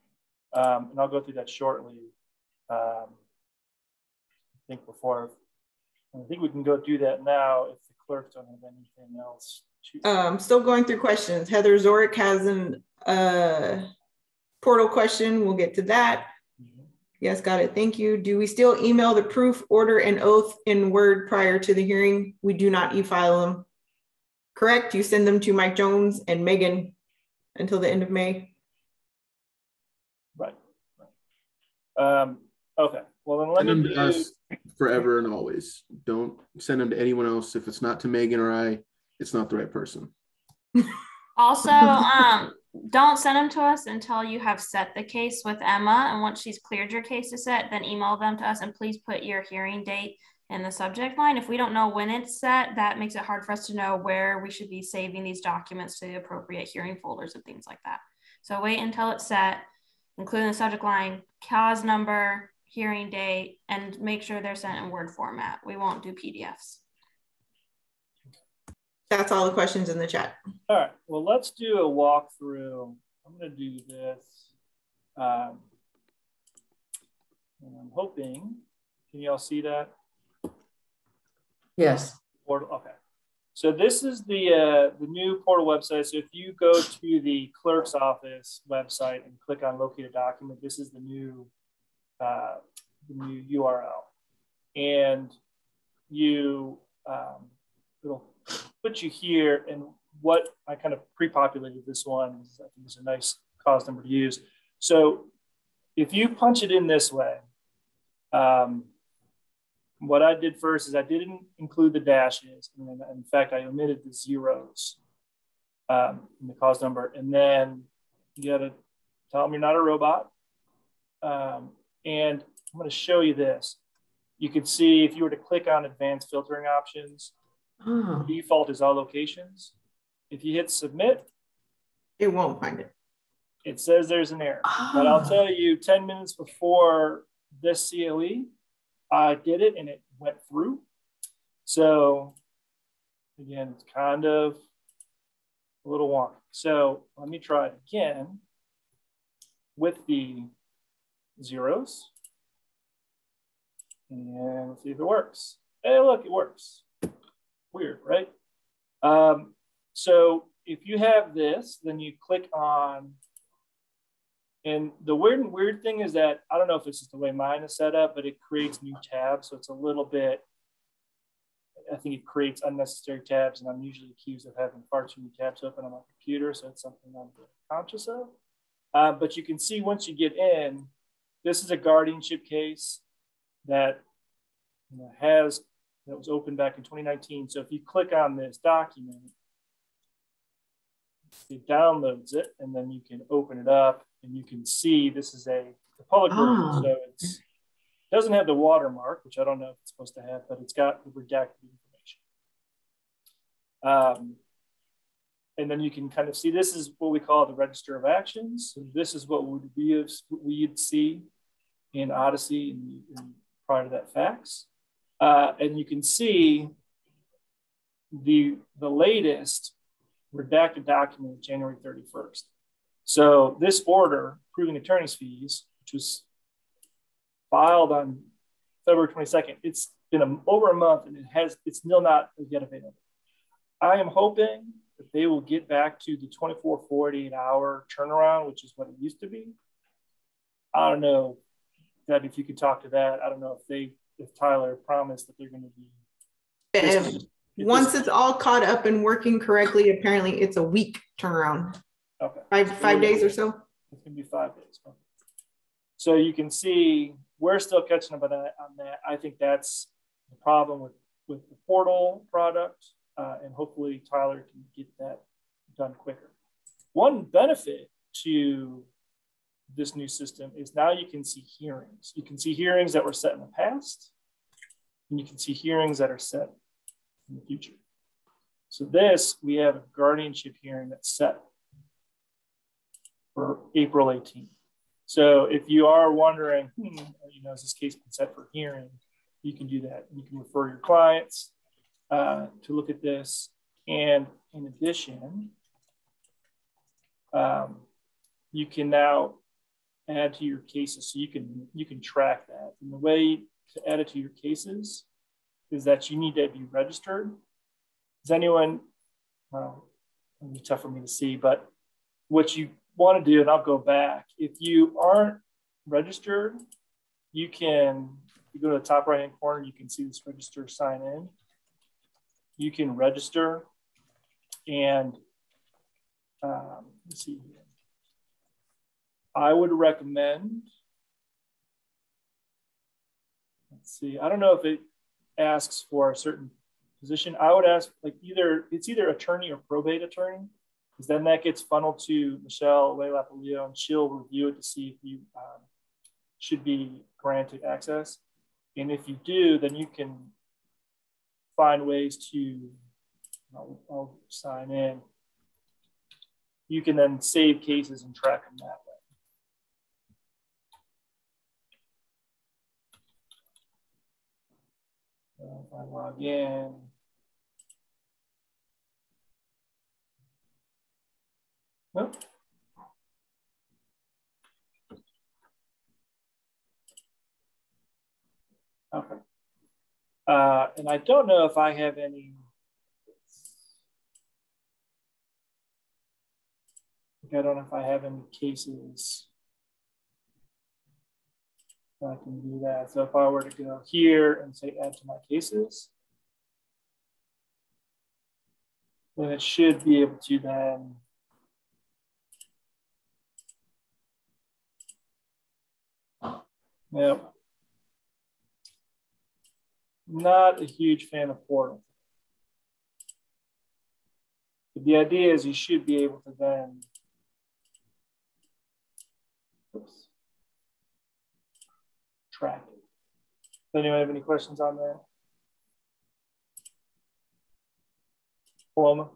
A: And I'll go through that shortly. I think we can go do that now if the clerks don't have anything else.
E: Still going through questions. Heather Zorick has an portal question. We'll get to that. Yes, got it. Thank you. Do we still email the proof, order, and oath in Word prior to the hearing? We do not e-file them. Correct? You send them to Mike Jones and Megan until the end of May.
A: Right. Okay. Well, then let me do
C: us forever and always. Don't send them to anyone else. If it's not to Megan or I, it's not the right person.
B: Also, don't send them to us until you have set the case with Emma. And once she's cleared your case to set, then email them to us and please put your hearing date in the subject line. If we don't know when it's set, that makes it hard for us to know where we should be saving these documents to the appropriate hearing folders and things like that. So wait until it's set, including the subject line, cause number, hearing date, and make sure they're sent in Word format. We won't do PDFs.
E: That's all the questions in the chat.
A: All right, well, let's do a walkthrough. I'm gonna do this. And I'm hoping, can you all see that?
K: Yes.
A: Okay, so this is the new portal website. So if you go to the clerk's office website and click on locate a document, this is the new URL, and it'll put you here. And what I kind of pre-populated this one, I think is a nice cause number to use. So if you punch it in this way, what I did first is I didn't include the dashes, and in fact I omitted the zeros in the cause number, and then you got to tell them you're not a robot. And I'm going to show you this. You can see if you were to click on advanced filtering options,
E: Oh.
A: Default is all locations. If you hit submit,
E: it won't find it.
A: It says there's an error. But I'll tell you, 10 minutes before this COE, I did it and it went through. So again, it's kind of a little wonky. So let me try it again with the zeros. And let's see if it works. Hey, look, it works. Weird, right? So if you have this, then you click on, and the weird thing is that, I don't know if it's just the way mine is set up, but it creates new tabs. So it's a little bit, I think it creates unnecessary tabs, and I'm usually accused of having far too many tabs open on my computer. So it's something I'm conscious of. But you can see once you get in, this is a guardianship case that that was opened back in 2019. So if you click on this document, it downloads it, and then you can open it up, and you can see this is the public version. So it doesn't have the watermark, which I don't know if it's supposed to have, but it's got the redacted information. And then you can kind of see this is what we call the register of actions. So this is what we'd see in Odyssey and prior to that fax. And you can see the latest redacted document, January 31st. So this order approving attorney's fees, which was filed on February 22nd, it's been over a month and it's still not yet available. I am hoping that they will get back to the 24, 48 hour turnaround, which is what it used to be. I don't know, Deb, if you could talk to that. I don't know if Tyler promised that they're going to be.
E: Once it's all caught up and working correctly, apparently it's a week turnaround.
A: Okay.
E: Five days or so?
A: It's going to be 5 days. So you can see we're still catching up on that. I think that's the problem with the portal product, and hopefully Tyler can get that done quicker. One benefit to this new system is now you can see hearings. You can see hearings that were set in the past, and you can see hearings that are set in the future. So we have a guardianship hearing that's set for April 18th. So if you are wondering, is this case been set for hearing, you can do that. You can refer your clients to look at this. And in addition, you can now add to your cases, so you can track that. And the way to add it to your cases is that you need to be registered. Does anyone, well, it'll be tough for me to see, but what you want to do, and I'll go back, if you aren't registered, you go to the top right hand corner, you can see this register sign in. You can register, and let's see here. I would recommend, let's see, I don't know if it asks for a certain position. I would ask it's either attorney or probate attorney, because then that gets funneled to Michelle Lapaleo, and she'll review it to see if you should be granted access. And if you do, then you can find ways to, I'll sign in. You can then save cases and track them that way. If I log in, nope. Okay. And I don't know if I have any. I don't know if I have any cases. I can do that. So if I were to go here and say add to my cases, then it should be able to then Yep. Not a huge fan of portal. But the idea is you should be able to then track it. Does anyone have any questions on that? Paloma?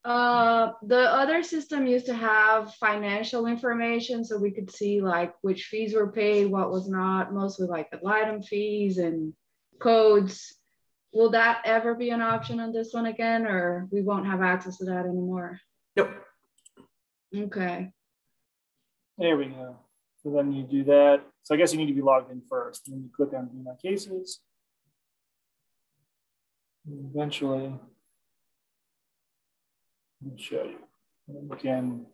G: The other system used to have financial information, so we could see like which fees were paid, what was not, mostly like the item fees and codes. Will that ever be an option on this one again, or we won't have access to that anymore?
E: Nope.
G: Okay.
A: There we go. So then you do that. So I guess you need to be logged in first. And then you click on View My Cases. And eventually, I'll show you. And then we can.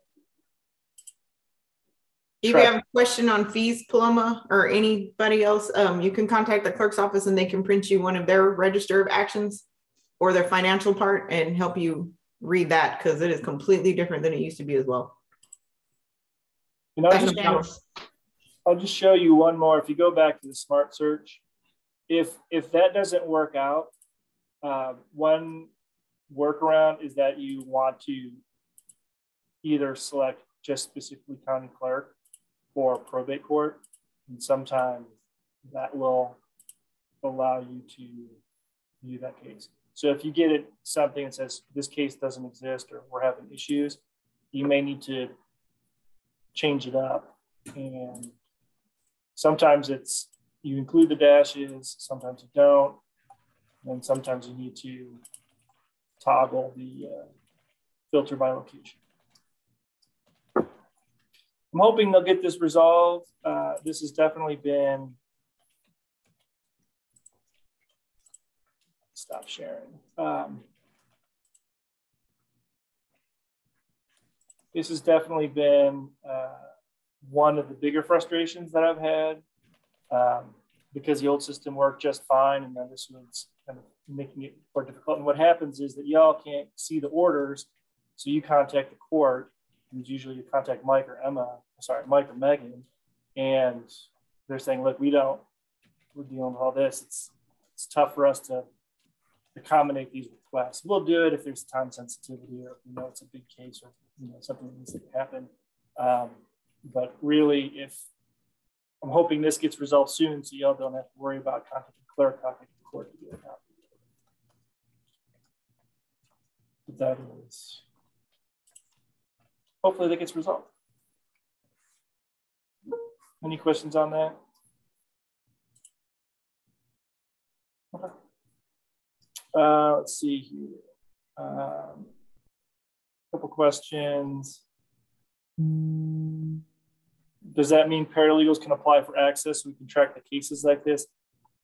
E: If you have a question on fees, Paloma, or anybody else, you can contact the clerk's office and they can print you one of their register of actions or their financial part and help you read that, because it is completely different than it used to be as well.
A: And I'll just show you one more. If you go back to the smart search, if that doesn't work out, one workaround is that you want to either select just specifically county clerk or probate court, and sometimes that will allow you to view that case. So if you get it something that says this case doesn't exist or we're having issues, you may need to change it up. And sometimes it's you include the dashes, sometimes you don't, and sometimes you need to toggle the filter by location. I'm hoping they'll get this resolved. This has definitely been, stop sharing. This has definitely been one of the bigger frustrations that I've had because the old system worked just fine, and then this one's kind of making it more difficult. And what happens is that y'all can't see the orders, so you contact the court, and usually you contact Mike or Megan, and they're saying, look, we're dealing with all this. It's tough for us to accommodate these requests. We'll do it if there's time sensitivity or if it's a big case or something that needs to happen. But really, if I'm hoping this gets resolved soon, so y'all don't have to worry about contacting the clerk, contacting the court to get it out. But that is, hopefully that gets resolved. Any questions on that? Okay. Let's see here. Couple questions. Does that mean paralegals can apply for access so we can track the cases like this?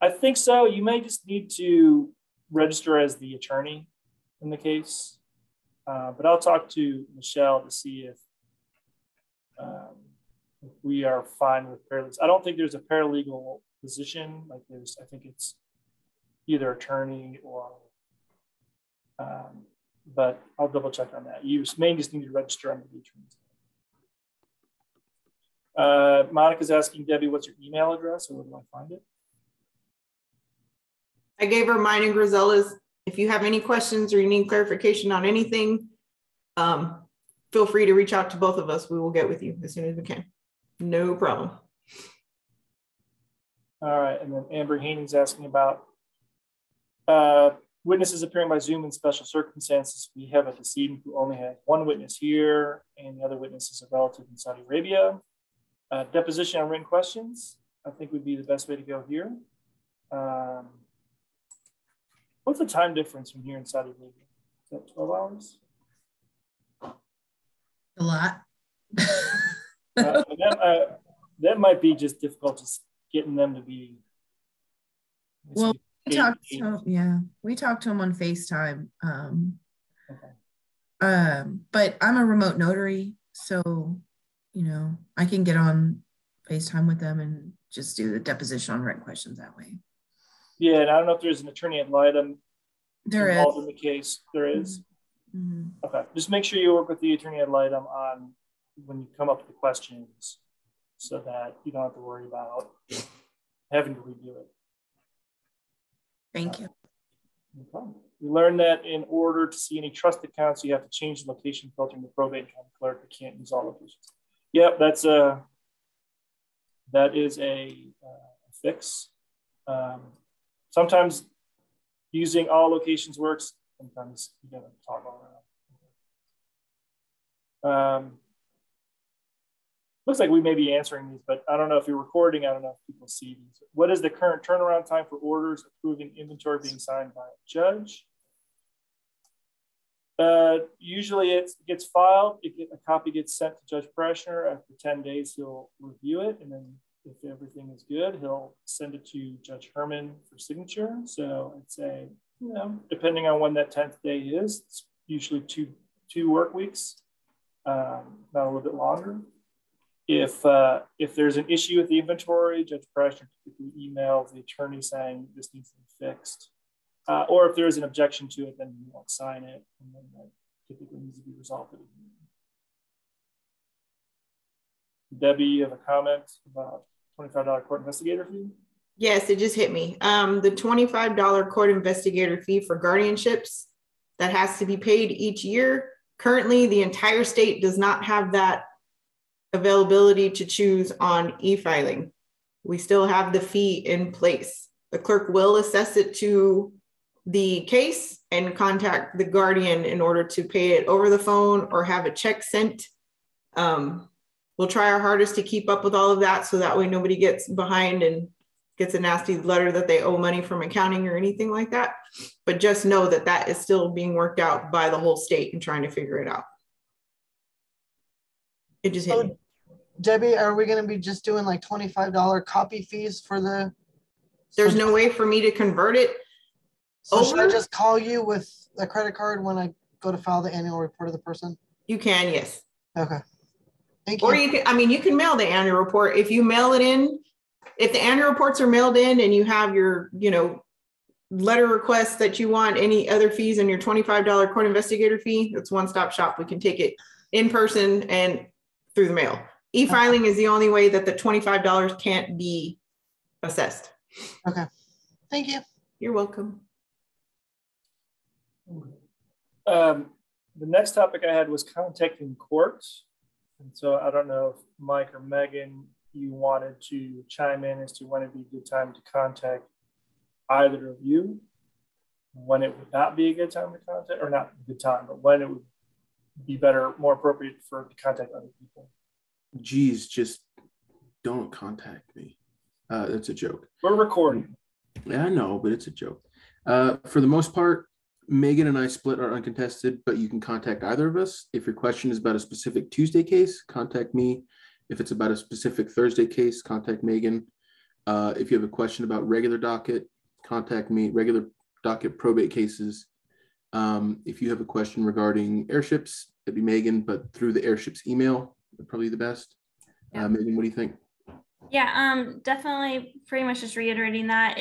A: I think so. You may just need to register as the attorney in the case. But I'll talk to Michelle to see if we are fine with paralegals. I don't think there's a paralegal position. Like I think it's either attorney or, but I'll double check on that. You may just need to register under the attorney. Monica's asking Debbie, what's your email address, or where do I find it?
E: I gave her mine and Grisella's. If you have any questions or you need clarification on anything, feel free to reach out to both of us. We will get with you as soon as we can. No problem.
A: All right, and then Amber Haney's asking about witnesses appearing by Zoom in special circumstances. We have a decedent who only had one witness here, and the other witness is a relative in Saudi Arabia. Deposition on written questions, I think would be the best way to go here. What's the time difference from here in Saudi Arabia? Is that 12 hours?
K: A lot.
A: That might be just difficult, just getting them to be.
K: Well, we talked to him, yeah, we talked to him on FaceTime. But I'm a remote notary, so I can get on FaceTime with them and just do the deposition on written questions that way.
A: Yeah, and I don't know if there's an attorney ad litem involved in the case. There is.
K: Mm-hmm.
A: Okay, just make sure you work with the attorney ad litem on when you come up with the questions, so that you don't have to worry about having to review it.
K: Thank you.
A: No problem. We learned that in order to see any trust accounts, you have to change the location filter in the probate and county clerk. You can't use all locations. Yep, that is a fix. Sometimes using all locations works. sometimes you gotta toggle around. Looks like we may be answering these, but I don't know if you're recording. I don't know if people see these. What is the current turnaround time for orders approving inventory being signed by a judge? Usually it gets filed. A copy gets sent to Judge Preshner. After 10 days, he'll review it. And then if everything is good, he'll send it to Judge Herman for signature. So I'd say, you know, depending on when that 10th day is, it's usually two work weeks, not a little bit longer. If there's an issue with the inventory, Judge Preshner typically emails the attorney saying this needs to be fixed. Or if there is an objection to it, then you won't sign it, and then that typically needs to be resolved. Debbie, you have a comment about $25 court investigator fee?
E: Yes, it just hit me. The $25 court investigator fee for guardianships that has to be paid each year. Currently, the entire state does not have that availability to choose on e-filing. We still have the fee in place. The clerk will assess it to the case and contact the guardian in order to pay it over the phone or have a check sent. We'll try our hardest to keep up with all of that so that way nobody gets behind and gets a nasty letter that they owe money from accounting or anything like that. But just know that that is still being worked out by the whole state and trying to figure it out. It just hit me.
L: Debbie, are we going to be just doing like $25 copy fees for the?
E: There's no way for me to convert it.
L: So should I just call you with a credit card when I go to file the annual report of the person?
E: You can, yes.
L: Okay. Thank you.
E: Or you can, I mean, you can mail the annual report. If you mail it in, if the annual reports are mailed in and you have your, you know, letter requests that you want, any other fees and your $25 court investigator fee, it's one-stop shop. We can take it in person and through the mail. E-filing is the only way that the $25 can't be assessed.
L: Okay. Thank you.
E: You're welcome.
A: The next topic I had was contacting courts. And so I don't know if Mike or Megan, you wanted to chime in as to when it'd be a good time to contact either of you, when it would not be a good time to contact, or not a good time, but when it would be better, more appropriate for to contact other people.
C: Geez, just don't contact me. That's a joke.
A: We're recording.
C: Yeah, I know, but it's a joke. For the most part, Megan and I split our uncontested, but you can contact either of us. If your question is about a specific Tuesday case, contact me. If it's about a specific Thursday case, contact Megan. If you have a question about regular docket, contact me. Regular docket probate cases. If you have a question regarding airships, it'd be Megan, but through the airships email, probably the best.
B: Yeah.
C: Megan, what do you think?
B: Yeah, definitely pretty much just reiterating that.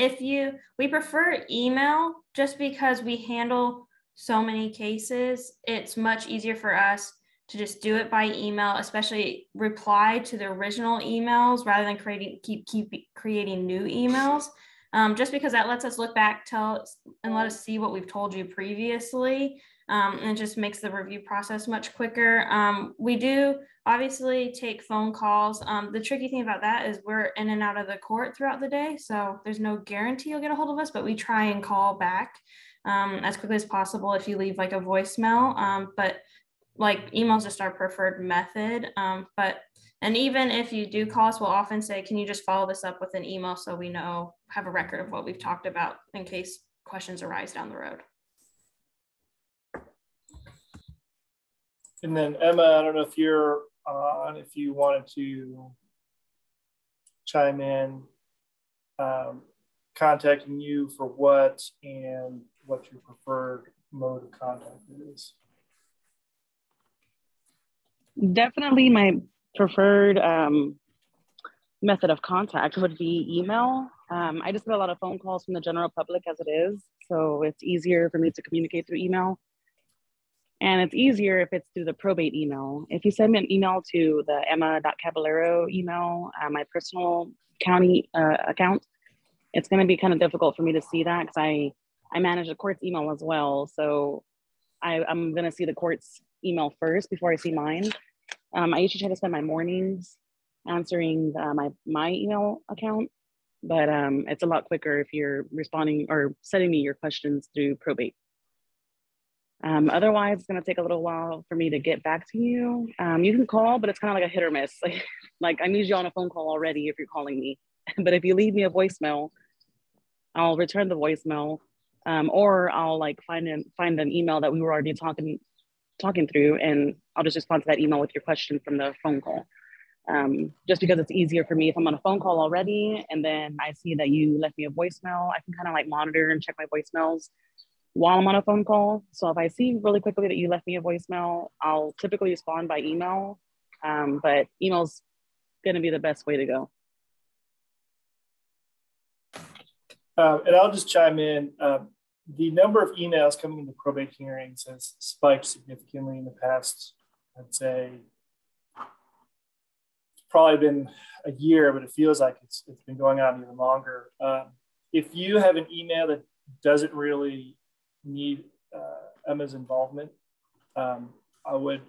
B: We prefer email just because we handle so many cases. It's much easier for us to just do it by email, especially reply to the original emails rather than keep creating new emails. Just because that lets us look back, and let us see what we've told you previously. And it just makes the review process much quicker. We do obviously take phone calls. The tricky thing about that is we're in and out of the court throughout the day. So there's no guarantee you'll get a hold of us, but we try and call back as quickly as possible if you leave like a voicemail. But like email is just our preferred method. And even if you do call us, we'll often say, can you just follow this up with an email so we have a record of what we've talked about in case questions arise down the road.
A: And then Emma, I don't know if you're on, if you wanted to chime in, contacting you for what and what your preferred mode of contact is.
M: Definitely my preferred method of contact would be email. I just get a lot of phone calls from the general public as it is, so it's easier for me to communicate through email. And it's easier if it's through the probate email. If you send me an email to the emma.caballero email, my personal county account, it's gonna be kind of difficult for me to see that because I manage the court's email as well. So I'm gonna see the court's email first before I see mine. I usually try to spend my mornings answering my email account, but it's a lot quicker if you're responding or sending me your questions through probate. Otherwise, it's gonna take a little while for me to get back to you. You can call, but it's kind of like a hit or miss. Like I'm usually on a phone call already if you're calling me. But if you leave me a voicemail, I'll return the voicemail, or I'll like find an email that we were already talking through, and I'll just respond to that email with your question from the phone call. Just because it's easier for me if I'm on a phone call already and then I see that you left me a voicemail, I can kind of like monitor and check my voicemails while I'm on a phone call. So if I see really quickly that you left me a voicemail, I'll typically respond by email, but email's gonna be the best way to go.
A: And I'll just chime in. The number of emails coming into probate hearings has spiked significantly in the past, I'd say, it's probably been a year, but it feels like it's been going on even longer. If you have an email that doesn't really need Emma's involvement, I would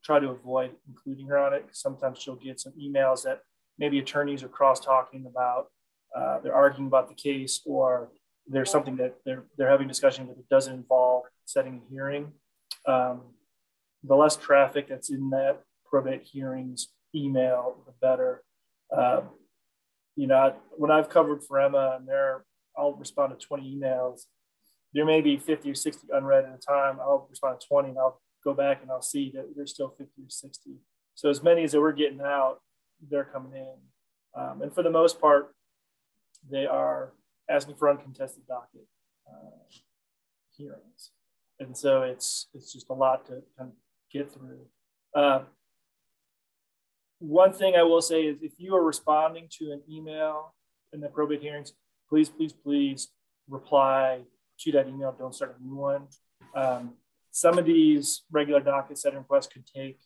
A: try to avoid including her on it. Sometimes she'll get some emails that maybe attorneys are cross-talking about. They're arguing about the case, or there's something that they're having discussion that it doesn't involve setting a hearing. The less traffic that's in that probate hearings email, the better. You know, when I've covered for Emma, and I'll respond to 20 emails. There may be 50 or 60 unread at a time. I'll respond to 20, and I'll go back and I'll see that there's still 50 or 60. So as many as that we're getting out, they're coming in. And for the most part, they are asking for uncontested docket hearings. And so it's just a lot to kind of get through. One thing I will say is if you are responding to an email in the probate hearings, please reply to that email. Don't start a new one. Some of these regular docket setting requests could take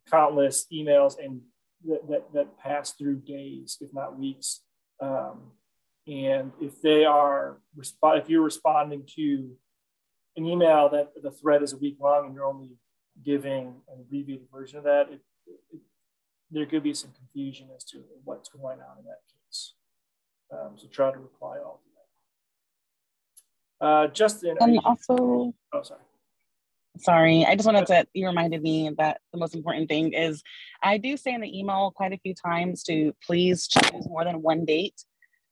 A: countless emails and that pass through days, if not weeks. And if you're responding to an email that the thread is a week long and you're only giving an abbreviated version of that, there could be some confusion as to what's going on in that case. So try to reply all to that. Justin,
M: sorry, I just wanted to, you reminded me that the most important thing is I do say in the email quite a few times to please choose more than one date.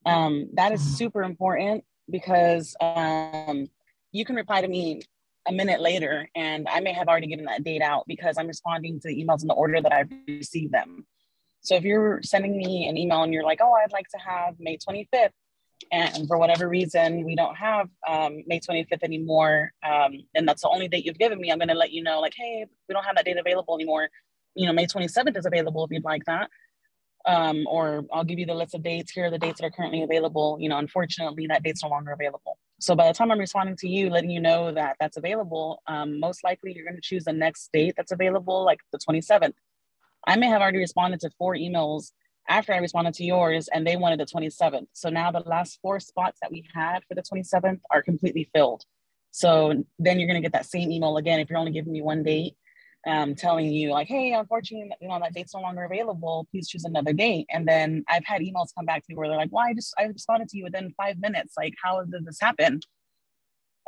M: That is super important because you can reply to me a minute later and I may have already given that date out because I'm responding to the emails in the order that I've received them. So if you're sending me an email and you're like, oh, I'd like to have May 25th, and for whatever reason, we don't have May 25th anymore, and that's the only date you've given me, I'm gonna let you know, like, hey, we don't have that date available anymore. You know, May 27th is available if you'd like that. Or I'll give you the list of dates. Here are the dates that are currently available. You know, unfortunately, that date's no longer available. So by the time I'm responding to you, letting you know that that's available, most likely you're gonna choose the next date that's available, like the 27th. I may have already responded to 4 emails after I responded to yours and they wanted the 27th. So now the last 4 spots that we had for the 27th are completely filled. So then you're gonna get that same email again if you're only giving me one date, telling you like, hey, unfortunately, you know, that date's no longer available, please choose another date. And then I've had emails come back to me where they're like, well, I responded to you within 5 minutes. Like, how did this happen?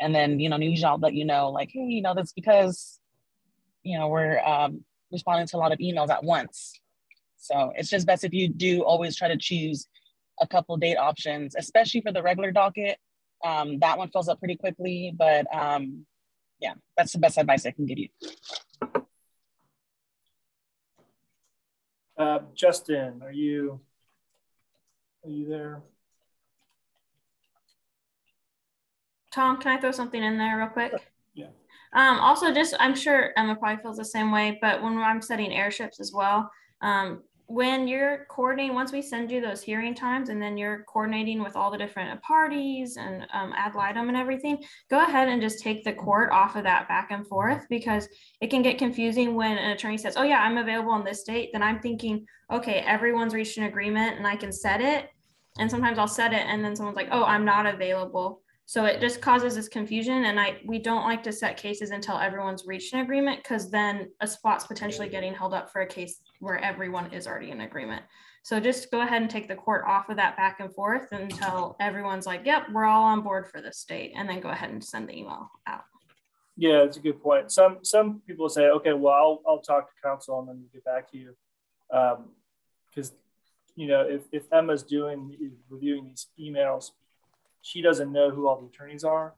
M: And then, you know, usually I'll let you know like, hey, you know, that's because, you know, we're responding to a lot of emails at once. So it's just best if you do always try to choose a couple date options, especially for the regular docket. That one fills up pretty quickly, but yeah, that's the best advice I can give you.
A: Justin, are you there?
B: Tom, can I throw something in there real quick?
A: Yeah.
B: Also, I'm sure Emma probably feels the same way, but when I'm setting airships as well, when you're coordinating, once we send you those hearing times and then you're coordinating with all the different parties and ad litem and everything, go ahead and just take the court off of that back and forth, because it can get confusing when an attorney says, oh yeah, I'm available on this date. Then I'm thinking, okay, everyone's reached an agreement and I can set it. And sometimes I'll set it and then someone's like, oh, I'm not available. So it just causes this confusion, and we don't like to set cases until everyone's reached an agreement, because then a spot's potentially getting held up for a case where everyone is already in agreement. So just go ahead and take the court off of that back and forth until everyone's like, yep, we're all on board for this date, and then go ahead and send the email out.
A: Yeah, it's a good point. Some people say, okay, well, I'll talk to counsel and then we'll get back to you. Because, you know, if Emma's reviewing these emails, she doesn't know who all the attorneys are.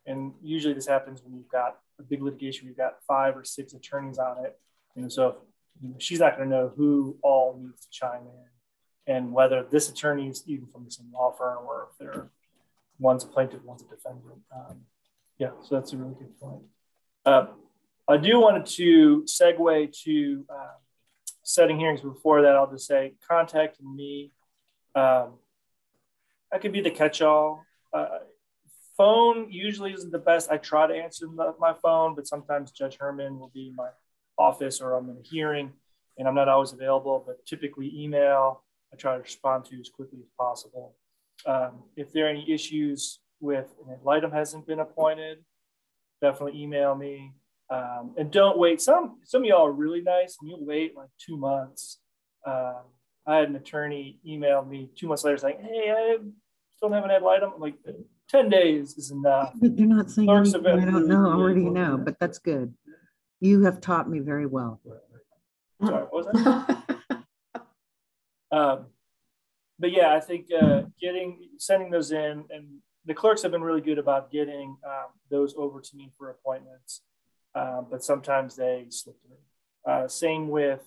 A: And usually this happens when you've got a big litigation, you've got 5 or 6 attorneys on it. You know, so she's not going to know who all needs to chime in and whether this attorney is even from the same law firm or if they're one's a plaintiff, one's a defendant. Yeah, so that's a really good point. I do want to segue to setting hearings. Before that, I'll just say contacting me. I could be the catch-all. Phone usually isn't the best. I try to answer my phone, but sometimes Judge Herman will be in my office or I'm in a hearing and I'm not always available, but typically email, I try to respond to as quickly as possible. If there are any issues with an ad litem hasn't been appointed, definitely email me. And don't wait. Some of y'all are really nice and you wait like 2 months. I had an attorney email me 2 months later saying, hey, I still don't have an ad litem. I'm like, 10 days is enough.
N: You're not saying anything I don't know already know, but that's good. You have taught me very well.
A: Sorry, what was that? But yeah, I think sending those in, and the clerks have been really good about getting those over to me for appointments, but sometimes they slip through. Same with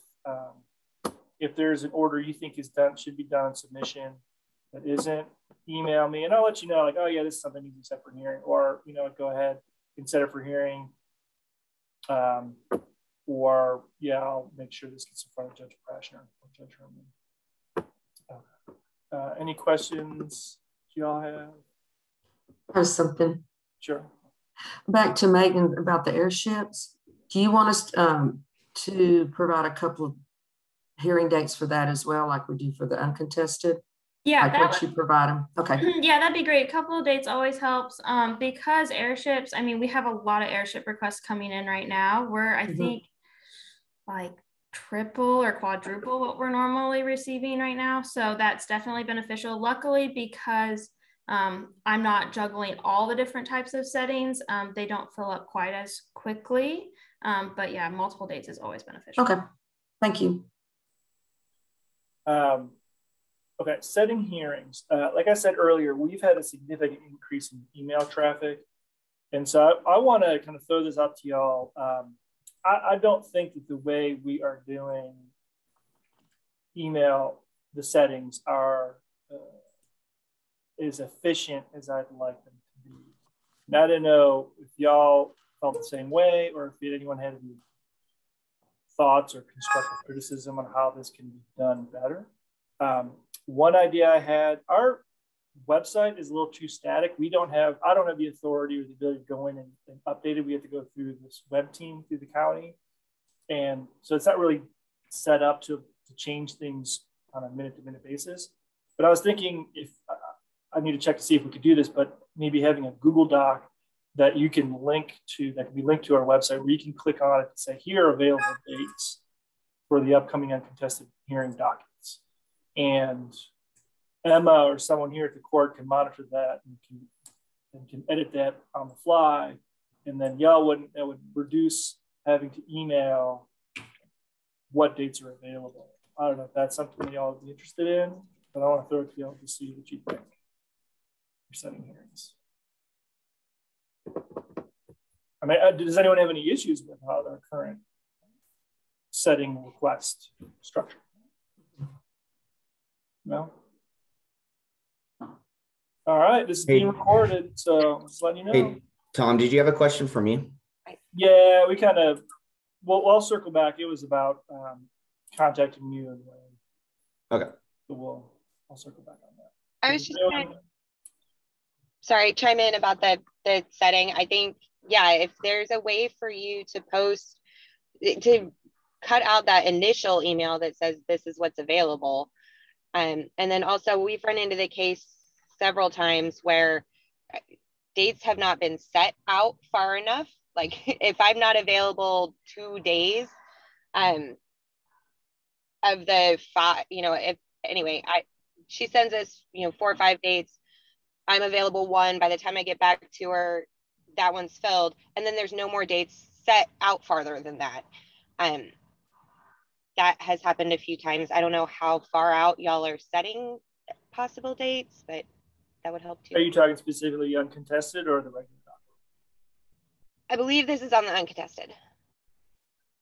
A: if there's an order you think should be done on submission that isn't, email me and I'll let you know, like, oh yeah, this is something you can set for hearing, or go ahead and set it for hearing, or yeah, I'll make sure this gets in front of Judge Prashner or Judge Herman. Any questions do y'all have?
O: I have something.
A: Sure.
O: Back to Megan about the airships. Do you want us to provide a couple of hearing dates for that as well, like we do for the uncontested?
B: Yeah,
O: like once you provide them. Okay.
B: Yeah, that'd be great. A couple of dates always helps. Because airships, I mean, we have a lot of airship requests coming in right now. We're, I think, like triple or quadruple what we're normally receiving right now. So that's definitely beneficial. Luckily, because I'm not juggling all the different types of settings, they don't fill up quite as quickly. But yeah, multiple dates is always beneficial.
O: Okay, thank you.
A: Okay, setting hearings. Like I said earlier, we've had a significant increase in email traffic. And so I want to kind of throw this out to y'all. I don't think that the way we are doing email, the settings are as efficient as I'd like them to be. And I don't know if y'all felt the same way or if anyone had any thoughts or constructive criticism on how this can be done better. One idea I had, our website is a little too static. I don't have the authority or the ability to go in and update it. We have to go through this web team through the county. And so it's not really set up to change things on a minute-to-minute basis. But I was thinking if I need to check to see if we could do this, but maybe having a Google Doc that you can link to, that can be linked to our website, where you can click on it and say, here are available dates for the upcoming uncontested hearing dockets. And Emma or someone here at the court can monitor that and can edit that on the fly. And then that would reduce having to email what dates are available. I don't know if that's something y'all would be interested in, but I want to throw it to y'all to see what you think. You're setting hearings. I mean, does anyone have any issues with how their current setting request structure? No? All right, this is being recorded, so just letting you know.
P: Hey, Tom, did you have a question for me?
A: Yeah, we kind of, well, I'll circle back. It was about contacting you.
P: Okay.
A: So I'll circle back on that.
Q: I was just going to, chime in about the setting. I think, yeah, if there's a way for you to post, to cut out that initial email that says this is what's available. And then also we've run into the case several times where dates have not been set out far enough. Like if I'm not available 2 days of the 5, she sends us, 4 or 5 dates. I'm available 1. By the time I get back to her, that one's filled, and then there's no more dates set out farther than that. That has happened a few times. I don't know how far out y'all are setting possible dates, but that would help too.
A: Are you talking specifically uncontested or the regular docket?
Q: I believe this is on the uncontested.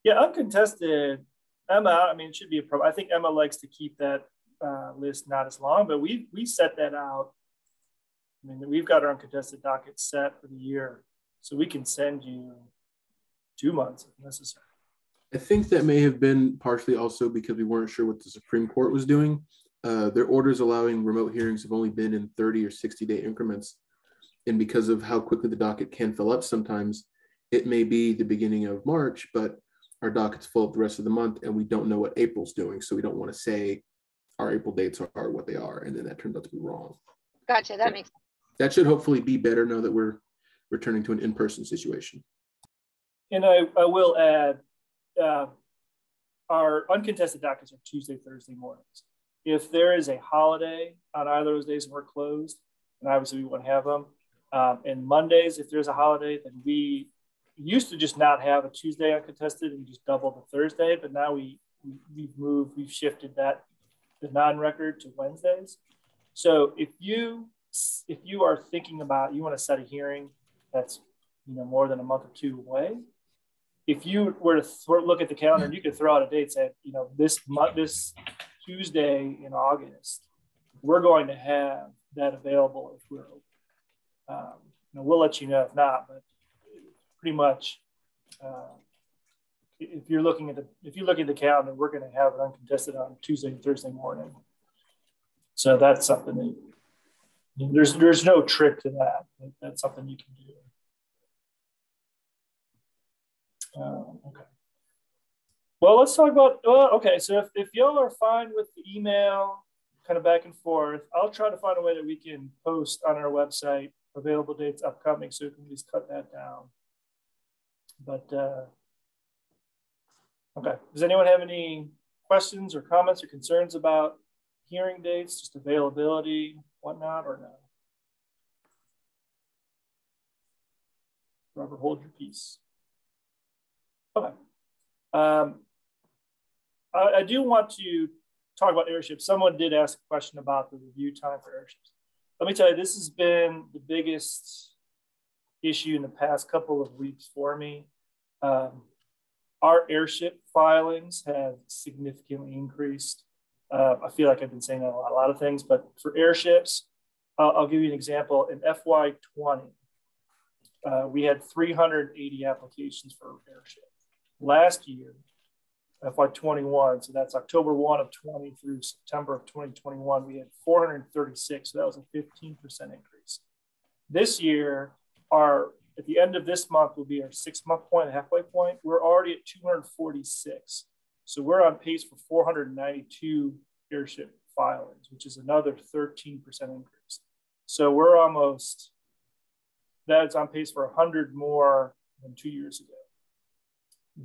A: Yeah, uncontested, Emma, I mean, it should be a problem. I think Emma likes to keep that list not as long, but we set that out. I mean, we've got our uncontested docket set for the year, so we can send you 2 months if necessary.
C: I think that may have been partially also because we weren't sure what the Supreme Court was doing. Their orders allowing remote hearings have only been in 30 or 60-day increments. And because of how quickly the docket can fill up sometimes, it may be the beginning of March, but our docket's full up the rest of the month and we don't know what April's doing. So we don't want to say our April dates are what they are. And then that turns out to be wrong.
Q: Gotcha, that makes sense.
C: That should hopefully be better now that we're returning to an in-person situation.
A: And I will add, our uncontested dockets are Tuesday, Thursday mornings. If there is a holiday on either of those days and we're closed, and obviously we wouldn't have them, and Mondays, if there's a holiday, then we used to just not have a Tuesday uncontested and just double the Thursday, but now we've shifted that, the non-record, to Wednesdays. So if you are thinking about, you want to set a hearing that's more than a month or two away, if you were to look at the calendar, and you could throw out a date, say, this Tuesday in August, we're going to have that available if we're open. We'll let you know if not, but pretty much, if you look at the calendar, we're going to have it uncontested on Tuesday and Thursday morning. So that's something that there's no trick to that. That's something you can do. Okay. Well, let's talk about, okay, so if y'all are fine with the email kind of back and forth, I'll try to find a way that we can post on our website available dates upcoming so we can just cut that down. But, okay, does anyone have any questions or comments or concerns about hearing dates, just availability, whatnot, or no? Robert, hold your peace. Okay. I do want to talk about airships. Someone did ask a question about the review time for airships. Let me tell you, this has been the biggest issue in the past couple of weeks for me. Our airship filings have significantly increased. I feel like I've been saying that a lot of things, but for airships, I'll give you an example. In FY20, we had 380 applications for airships. Last year, FY21, so that's October 1 of 20 through September of 2021, we had 436. So that was a 15% increase. This year, at the end of this month will be our 6-month point, halfway point. We're already at 246. So we're on pace for 492 airship filings, which is another 13% increase. So we're almost, that's on pace for 100 more than 2 years ago.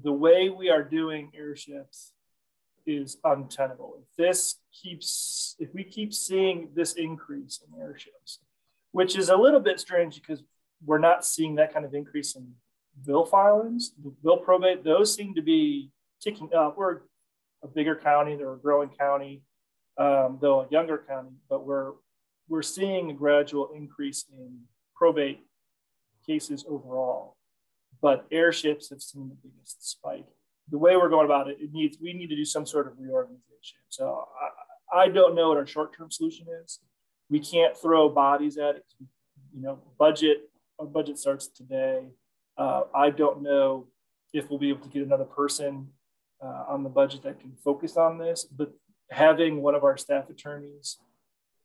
A: The way we are doing airships is untenable. If we keep seeing this increase in airships, which is a little bit strange because we're not seeing that kind of increase in bill filings, the bill probate, those seem to be ticking up. We're a bigger county, they're a growing county, though a younger county, but we're seeing a gradual increase in probate cases overall. But airships have seen the biggest spike. The way we're going about it, we need to do some sort of reorganization. So I don't know what our short-term solution is. We can't throw bodies at it. Our budget starts today. I don't know if we'll be able to get another person on the budget that can focus on this, but having one of our staff attorneys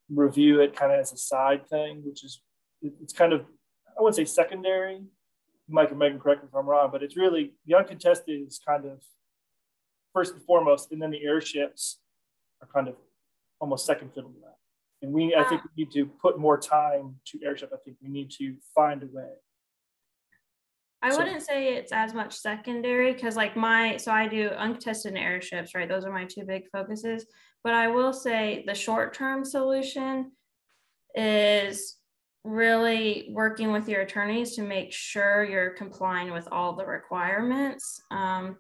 A: review it kind of as a side thing, which is, it's kind of, I wouldn't say secondary. Mike and Megan, correct me if I'm wrong, but it's really, the uncontested is kind of first and foremost, and then the airships are kind of almost second fiddle to that. And I think we need to put more time to airship. I think we need to find a way.
B: I wouldn't say it's as much secondary because so I do uncontested and airships, right? Those are my two big focuses. But I will say the short-term solution is really working with your attorneys to make sure you're complying with all the requirements.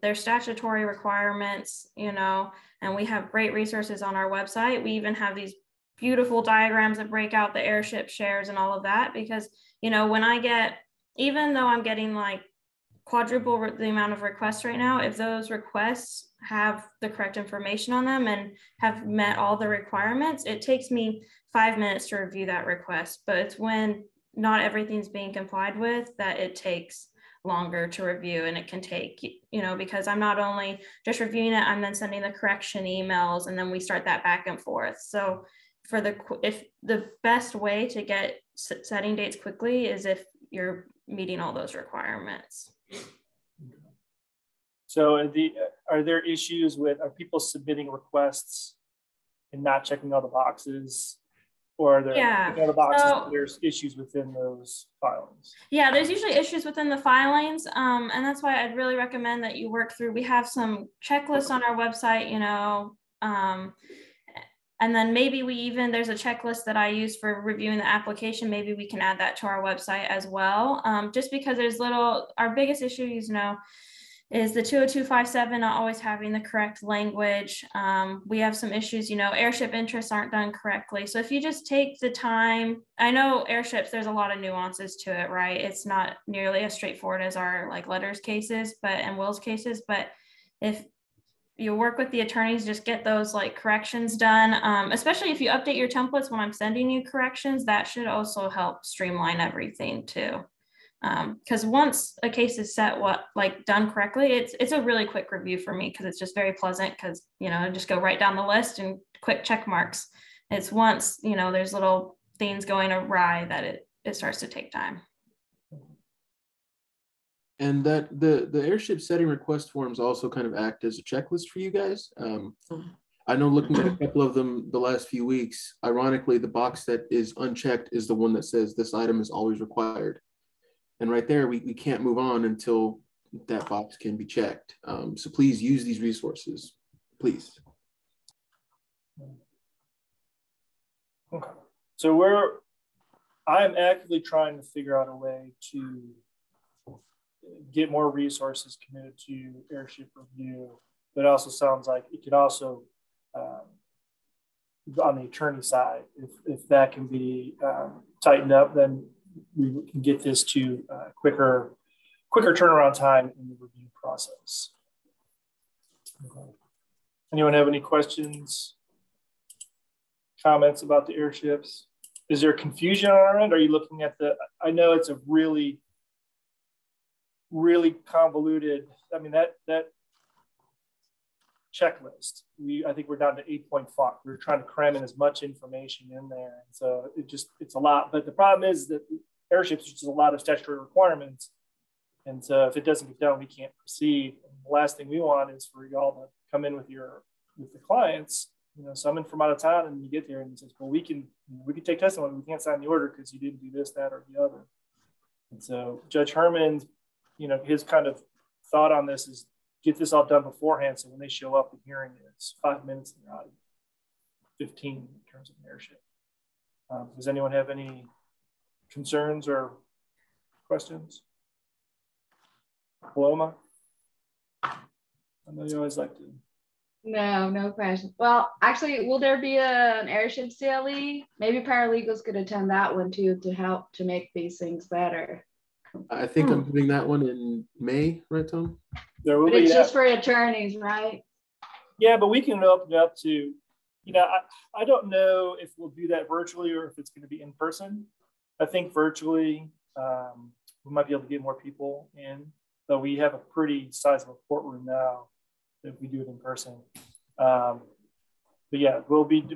B: There's statutory requirements, you know, and we have great resources on our website. We even have these beautiful diagrams that break out the airship shares and all of that, because, you know, when I get, even though I'm getting like quadruple the amount of requests right now, if those requests have the correct information on them and have met all the requirements, it takes me 5 minutes to review that request. But it's when not everything's being complied with that it takes longer to review, and it can take, you know, because I'm not only just reviewing it, I'm then sending the correction emails, and then we start that back and forth. So for if the best way to get setting dates quickly is if you're meeting all those requirements.
A: So are there issues with, are people submitting requests and not checking all the boxes? Or are there checking all the boxes, so there's issues within those filings? Yeah,
B: there's usually issues within the filings. And that's why I'd really recommend that you work through, we have some checklists on our website, you know, and then maybe there's a checklist that I use for reviewing the application. Maybe we can add that to our website as well. Just because there's our biggest issues, you know, is the 20257 not always having the correct language. We have some issues, you know, airship interests aren't done correctly. So if you just take the time, I know airships, there's a lot of nuances to it, right? It's not nearly as straightforward as our like letters cases, and wills cases. But if you work with the attorneys, just get those like corrections done, especially if you update your templates when I'm sending you corrections, that should also help streamline everything too. Because once a case is done correctly, it's a really quick review for me, because it's just very pleasant, because, you know, I just go right down the list and quick check marks. It's once, you know, there's little things going awry that it starts to take time.
C: And that the airship setting request forms also kind of act as a checklist for you guys. I know, looking at a couple of them the last few weeks, ironically, the box that is unchecked is the one that says this item is always required. And right there, we can't move on until that box can be checked. So please use these resources, please.
A: Okay. So I'm actively trying to figure out a way to get more resources committed to airship review. But it also sounds like it could also, on the attorney side, if that can be tightened up, then we can get this to quicker turnaround time in the review process. Okay. Anyone have any questions, comments about the airships? Is there confusion on our end? Are you looking at I know it's a really, really convoluted, I mean, that checklist, I think we're down to 8-point font. We're trying to cram in as much information in there. And so it's a lot, but the problem is that airships, which is a lot of statutory requirements. And so if it doesn't get done, we can't proceed. And the last thing we want is for y'all to come in with the clients, you know, someone from out of town, and you get there and it says, well, we can take testimony, we can't sign the order because you didn't do this, that, or the other. And so Judge Herman, you know, his kind of thought on this is get this all done beforehand, so when they show up, the hearing is 5 minutes and they're out of 15 in terms of an airship. Does anyone have any concerns or questions? Paloma? I know you always like to.
G: No question. Well, actually, will there be an airship CLE? Maybe paralegals could attend that one too to help to make these things better.
C: I think I'm doing that one in May, right, Tom?
A: There will
G: but it's just for attorneys, right?
A: Yeah, but we can open it up to, you know, I don't know if we'll do that virtually or if it's going to be in person. I think virtually we might be able to get more people in, but we have a pretty sizable courtroom now if we do it in person. But yeah,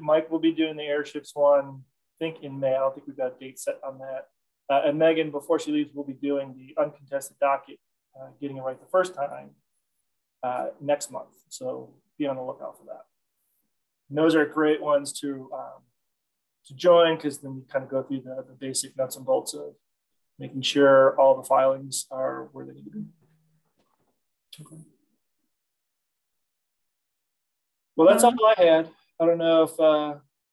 A: Mike will be doing the airships one, I think in May. I don't think we've got a date set on that. And Megan, before she leaves, will be doing the uncontested docket, getting it right the first time next month. So be on the lookout for that. And those are great ones to join, because then we kind of go through the basic nuts and bolts of making sure all the filings are where they need to be. Okay. Well, that's all I had. I don't know if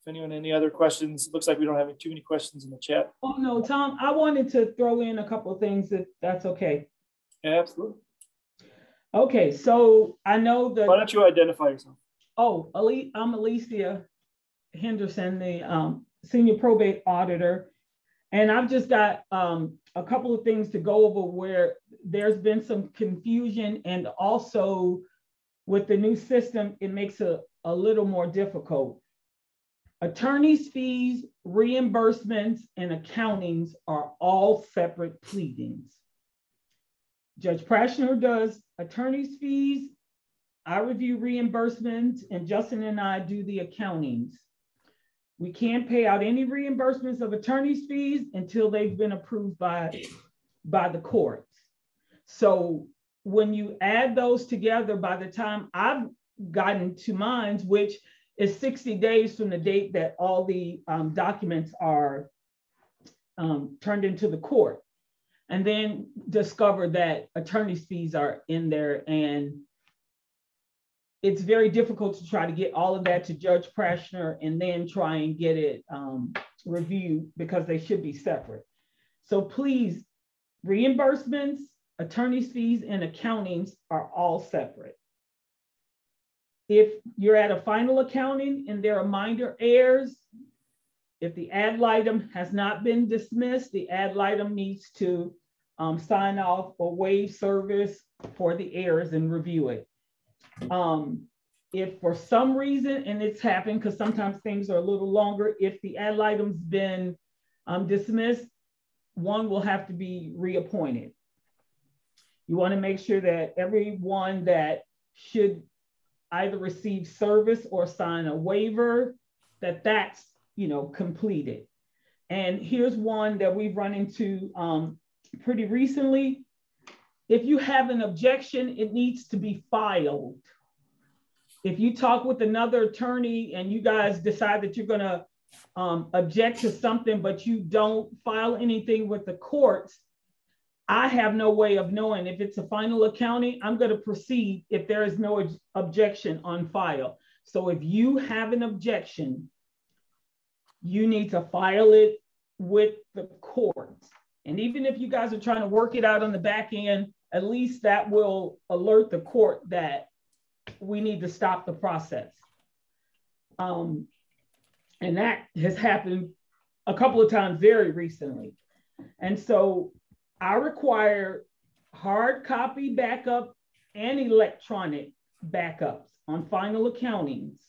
A: If anyone, any other questions? Looks like we don't have too many questions in the chat.
R: Oh no, Tom, I wanted to throw in a couple of things if that's okay.
A: Yeah, absolutely.
R: Okay, so I know that.
A: Why don't you identify yourself?
R: Oh, I'm Alicia Henderson, the senior probate auditor. And I've just got a couple of things to go over where there's been some confusion, and also with the new system, it makes it a little more difficult. Attorney's fees, reimbursements, and accountings are all separate pleadings. Judge Prashner does attorney's fees, I review reimbursements, and Justin and I do the accountings. We can't pay out any reimbursements of attorney's fees until they've been approved by the courts. So when you add those together, by the time I've gotten to mine, which is 60 days from the date that all the documents are turned into the court, and then discover that attorney's fees are in there, and it's very difficult to try to get all of that to Judge Prashner and then try and get it reviewed, because they should be separate. So please, reimbursements, attorney's fees, and accountings are all separate. If you're at a final accounting and there are minor errors, if the ad litem has not been dismissed, the ad litem needs to sign off or waive service for the errors and review it. If for some reason, and it's happened because sometimes things are a little longer, if the ad litem's been dismissed, one will have to be reappointed. You want to make sure that everyone that should either receive service or sign a waiver, that's completed. And here's one that we've run into pretty recently. If you have an objection, it needs to be filed. If you talk with another attorney and you guys decide that you're going to object to something, but you don't file anything with the courts, I have no way of knowing if it's a final accounting. I'm going to proceed if there is no objection on file. So if you have an objection, you need to file it with the courts. And even if you guys are trying to work it out on the back end, at least that will alert the court that we need to stop the process. And that has happened a couple of times very recently. And so I require hard copy backup and electronic backups on final accountings.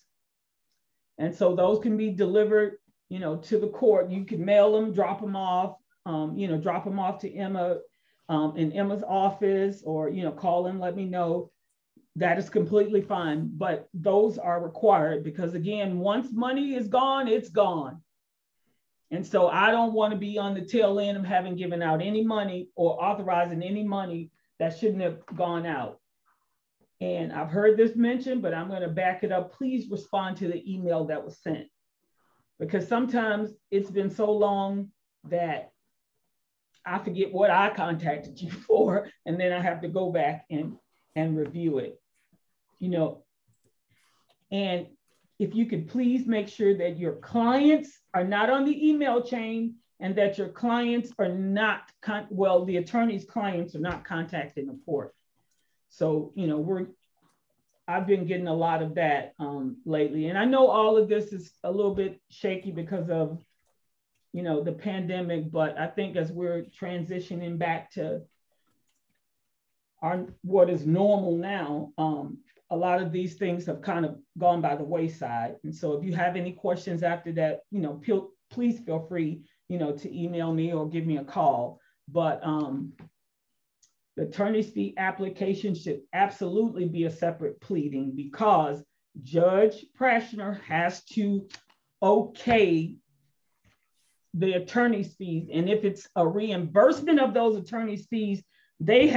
R: And so those can be delivered, to the court. You can mail them, drop them off, drop them off to Emma in Emma's office, or, call them, let me know. That is completely fine, but those are required because, again, once money is gone, it's gone. And so I don't want to be on the tail end of having given out any money or authorizing any money that shouldn't have gone out. And I've heard this mentioned, but I'm going to back it up. Please respond to the email that was sent, because sometimes it's been so long that I forget what I contacted you for, and then I have to go back and review it. And if you could please make sure that your clients are not on the email chain, and that your clients are not, the attorney's clients are not contacting the court. So, I've been getting a lot of that lately. And I know all of this is a little bit shaky because of, the pandemic, but I think as we're transitioning back to what is normal now, a lot of these things have kind of gone by the wayside. And so if you have any questions after that, please feel free, to email me or give me a call. But the attorney's fee application should absolutely be a separate pleading, because Judge Prashner has to okay the attorney's fees. And if it's a reimbursement of those attorney's fees, the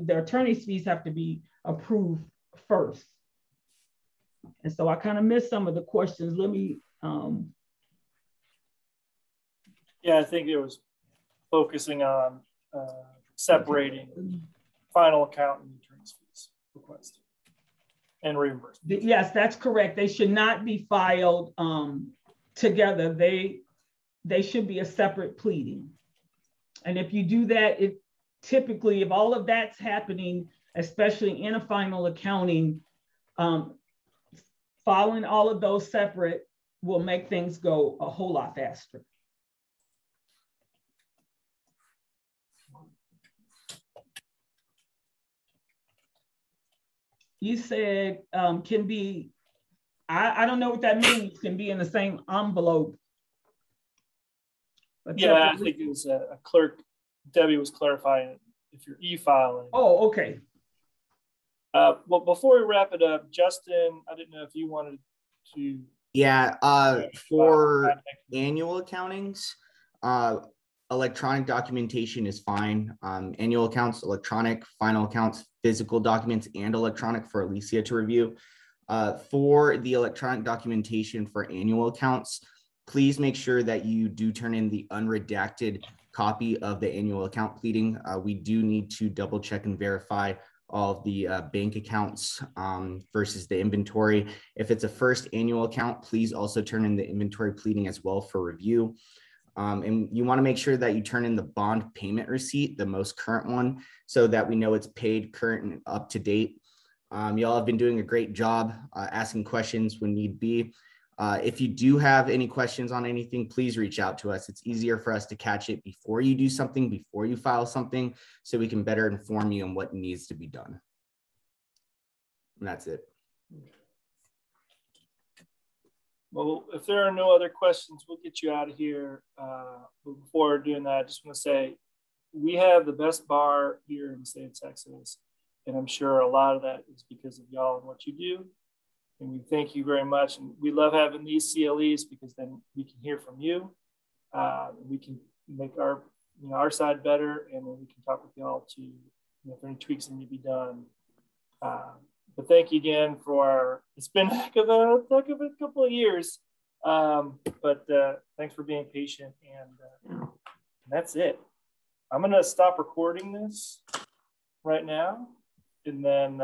R: attorney's fees have to be approved first. And so I kind of missed some of the questions. Let me.
A: Yeah, I think it was focusing on separating final account and attorney's fees request and reimbursement.
R: Yes, that's correct. They should not be filed together, they should be a separate pleading. And if you do that, it typically, if all of that's happening, especially in a final accounting, following all of those separate will make things go a whole lot faster. You said can be, I don't know what that means, can be in the same envelope.
A: Yeah, I think it was a clerk. Debbie was clarifying if you're e-filing.
R: Oh, okay.
A: Well, before we wrap it up, Justin, I didn't know if you wanted to.
P: Yeah, for annual accountings, electronic documentation is fine. Annual accounts, electronic, final accounts, physical documents, and electronic for Alicia to review. For the electronic documentation for annual accounts, please make sure that you do turn in the unredacted copy of the annual account pleading. We do need to double check and verify all of the bank accounts versus the inventory. If it's a first annual account, please also turn in the inventory pleading as well for review. And you want to make sure that you turn in the bond payment receipt, the most current one, so that we know it's paid, current, and up to date. Y'all have been doing a great job asking questions when need be. If you do have any questions on anything, please reach out to us. It's easier for us to catch it before you do something, before you file something, so we can better inform you on what needs to be done. And that's it.
A: Well, if there are no other questions, we'll get you out of here. But before doing that, I just want to say we have the best bar here in the state of Texas. And I'm sure a lot of that is because of y'all and what you do. And we thank you very much. And we love having these CLEs because then we can hear from you. We can make our side better, and then we can talk with y'all to if any tweaks that need to be done. But thank you again for it's been a heck of a couple of years. But thanks for being patient, and that's it. I'm gonna stop recording this right now, and then